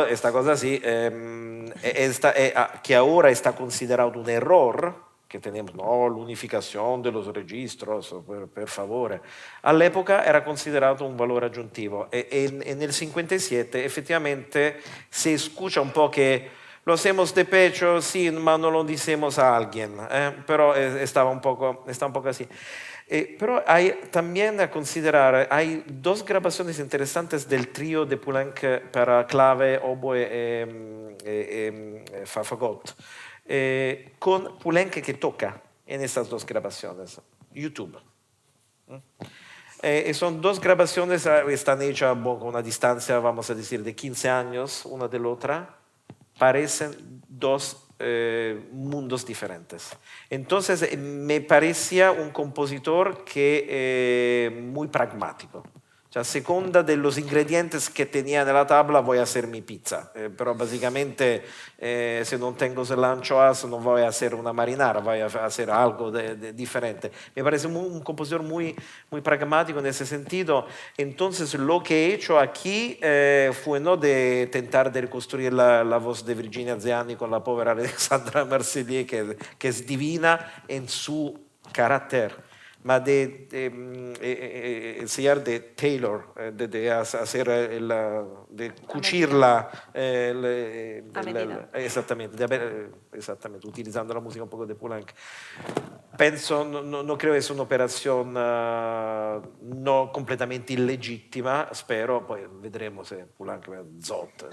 esta cosa así, que ahora está considerado un error, que tenemos, no, l'unificación de los registros, per favore. All'epoca era considerato un valore aggiuntivo e nel 57 effettivamente se escucha un po' que lo hacemos de pecho, sí, ma no lo decimos a alguien, pero estaba un poco así. Pero hay también a considerar, hay dos grabaciones interesantes del trío de Poulenc para clave, oboe fagot, con Poulenc que toca en estas dos grabaciones. YouTube. Son dos grabaciones, están hechas con una distancia, vamos a decir, de 15 años una de la otra. Parecen dos mundos diferentes. Entonces me parecía un compositor que muy pragmático. O sea, a seconda de los ingredientes que tenía en la tabla voy a hacer mi pizza, pero básicamente si no tengo el anchoas no voy a hacer una marinara, voy a hacer algo diferente. Me parece un compositor muy pragmático en ese sentido. Entonces lo que he hecho aquí fue no de tentar de reconstruir la voz de Virginia Zeani con la pobre Alexandra Marcelier, que es divina en su carácter, ma de enseñar de Taylor, de hacer de cucirla exactamente, utilizando la música un poco de Poulenc. Penso, no creo que es una operación no completamente illegittima, spero, poi vedremo se Poulenc è zot.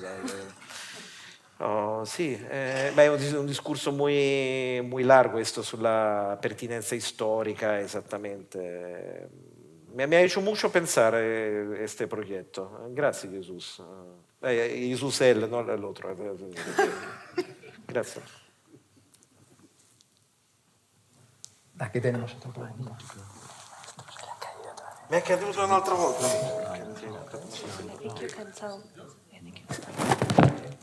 Oh, sì, è un discorso muy largo esto sulla pertinencia histórica, esattamente. Me ha hecho mucho pensar este proyecto. Gracias, Jesús. Jesús él, no el otro. Gracias. Aquí tenemos otra pregunta. Mi è caduto un'altra volta.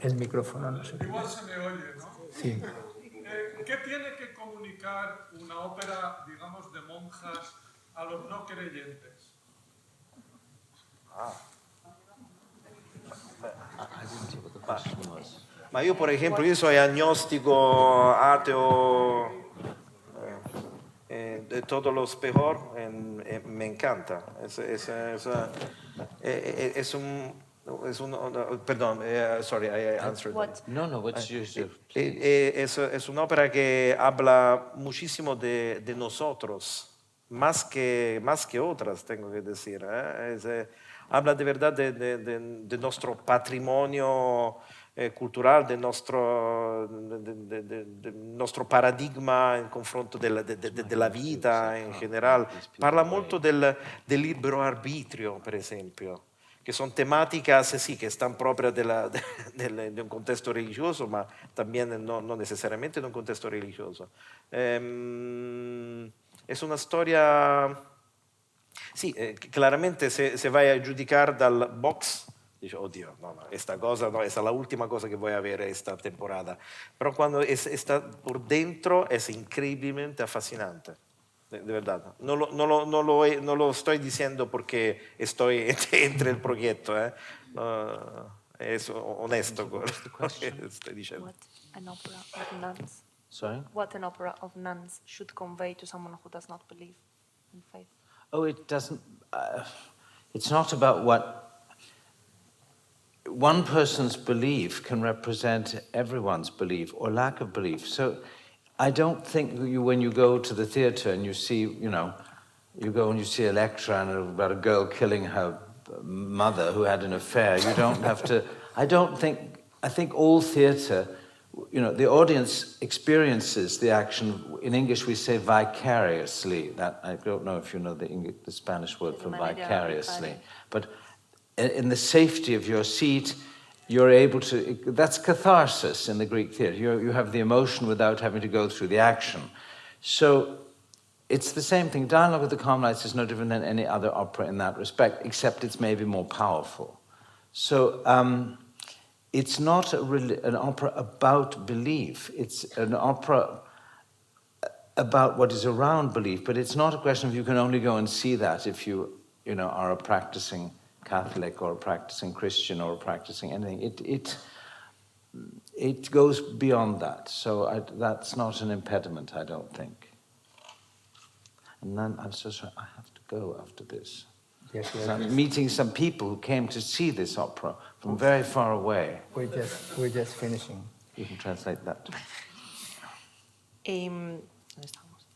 El micrófono no sé. Igual se me oye, ¿no? Sí. ¿Qué tiene que comunicar una ópera, digamos, de monjas a los no creyentes? Ma io, per esempio, io sono agnostico, ateo, de todos los peor, me encanta. Perdón, sorry, I answered. No, what's your... Es una ópera que habla muchísimo de nosotros, más que otras, tengo que decir. Habla de verdad de nuestro patrimonio cultural, de nuestro paradigma en confronto de la vida en general. Parla molto del libero arbitrio, per esempio, che sono tematiche sì, che stanno proprio di un contesto religioso, ma también non necessariamente in un contesto religioso. È una storia, sì, claramente se vai a giudicare dal box, dici, oddio, no, esta cosa, no, esta es la última cosa que voy a ver esta temporada. Pero cuando está por dentro es increíblemente fascinante. De verdad. No lo estoy diciendo porque estoy entre el proyecto. Es honesto con lo que estoy diciendo. What an opera of nuns. Sorry? What an opera of nuns should convey to someone who does not believe in faith. Oh, it doesn't... it's not about what... One person's belief can represent everyone's belief or lack of belief. So I don't think when you go to the theater and you see, you go and you see a lecture about a girl killing her mother who had an affair, you don't have to... I think all theater, the audience experiences the action. In English we say vicariously. That I don't know if you know the Spanish word for vicariously. But in the safety of your seat, you're able to... That's catharsis in the Greek theater. You have the emotion without having to go through the action. So it's the same thing. Dialogue with the Carmelites is no different than any other opera in that respect, except it's maybe more powerful. So it's not an opera about belief. It's an opera about what is around belief, but it's not a question of you can only go and see that if you are a practicing Catholic or a practicing Christian or a practicing anything. it goes beyond that. So that's not an impediment, I don't think. And then I'm so sorry, I have to go after this. Yes, So I'm meeting some people who came to see this opera from very far away. we're just finishing. You can translate that. ¿dónde estamos?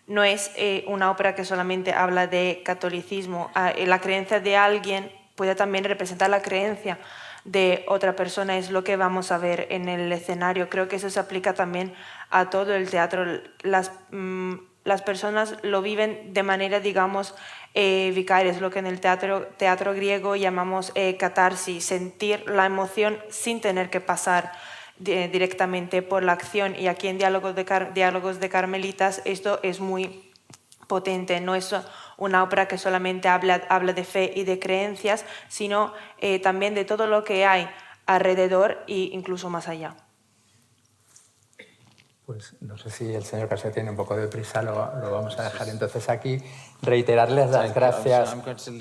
No es una ópera que solamente habla de catolicismo. La creencia de alguien puede también representar la creencia de otra persona, es lo que vamos a ver en el escenario. Creo que eso se aplica también a todo el teatro. Las personas lo viven de manera, digamos, vicaria, es lo que en el teatro griego llamamos catarsis, sentir la emoción sin tener que pasar directamente por la acción. Y aquí en Diálogos de Carmelitas esto es muy potente, no es una ópera que solamente habla de fe y de creencias, sino también de todo lo que hay alrededor e incluso más allá. Pues no sé si el señor Carse tiene un poco de prisa, lo vamos a dejar entonces aquí. Reiterarles las gracias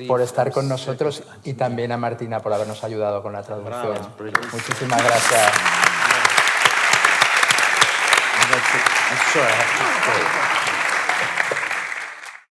por estar con nosotros y también a Martina por habernos ayudado con la traducción. Muchísimas gracias. I'm sorry, I have to stay.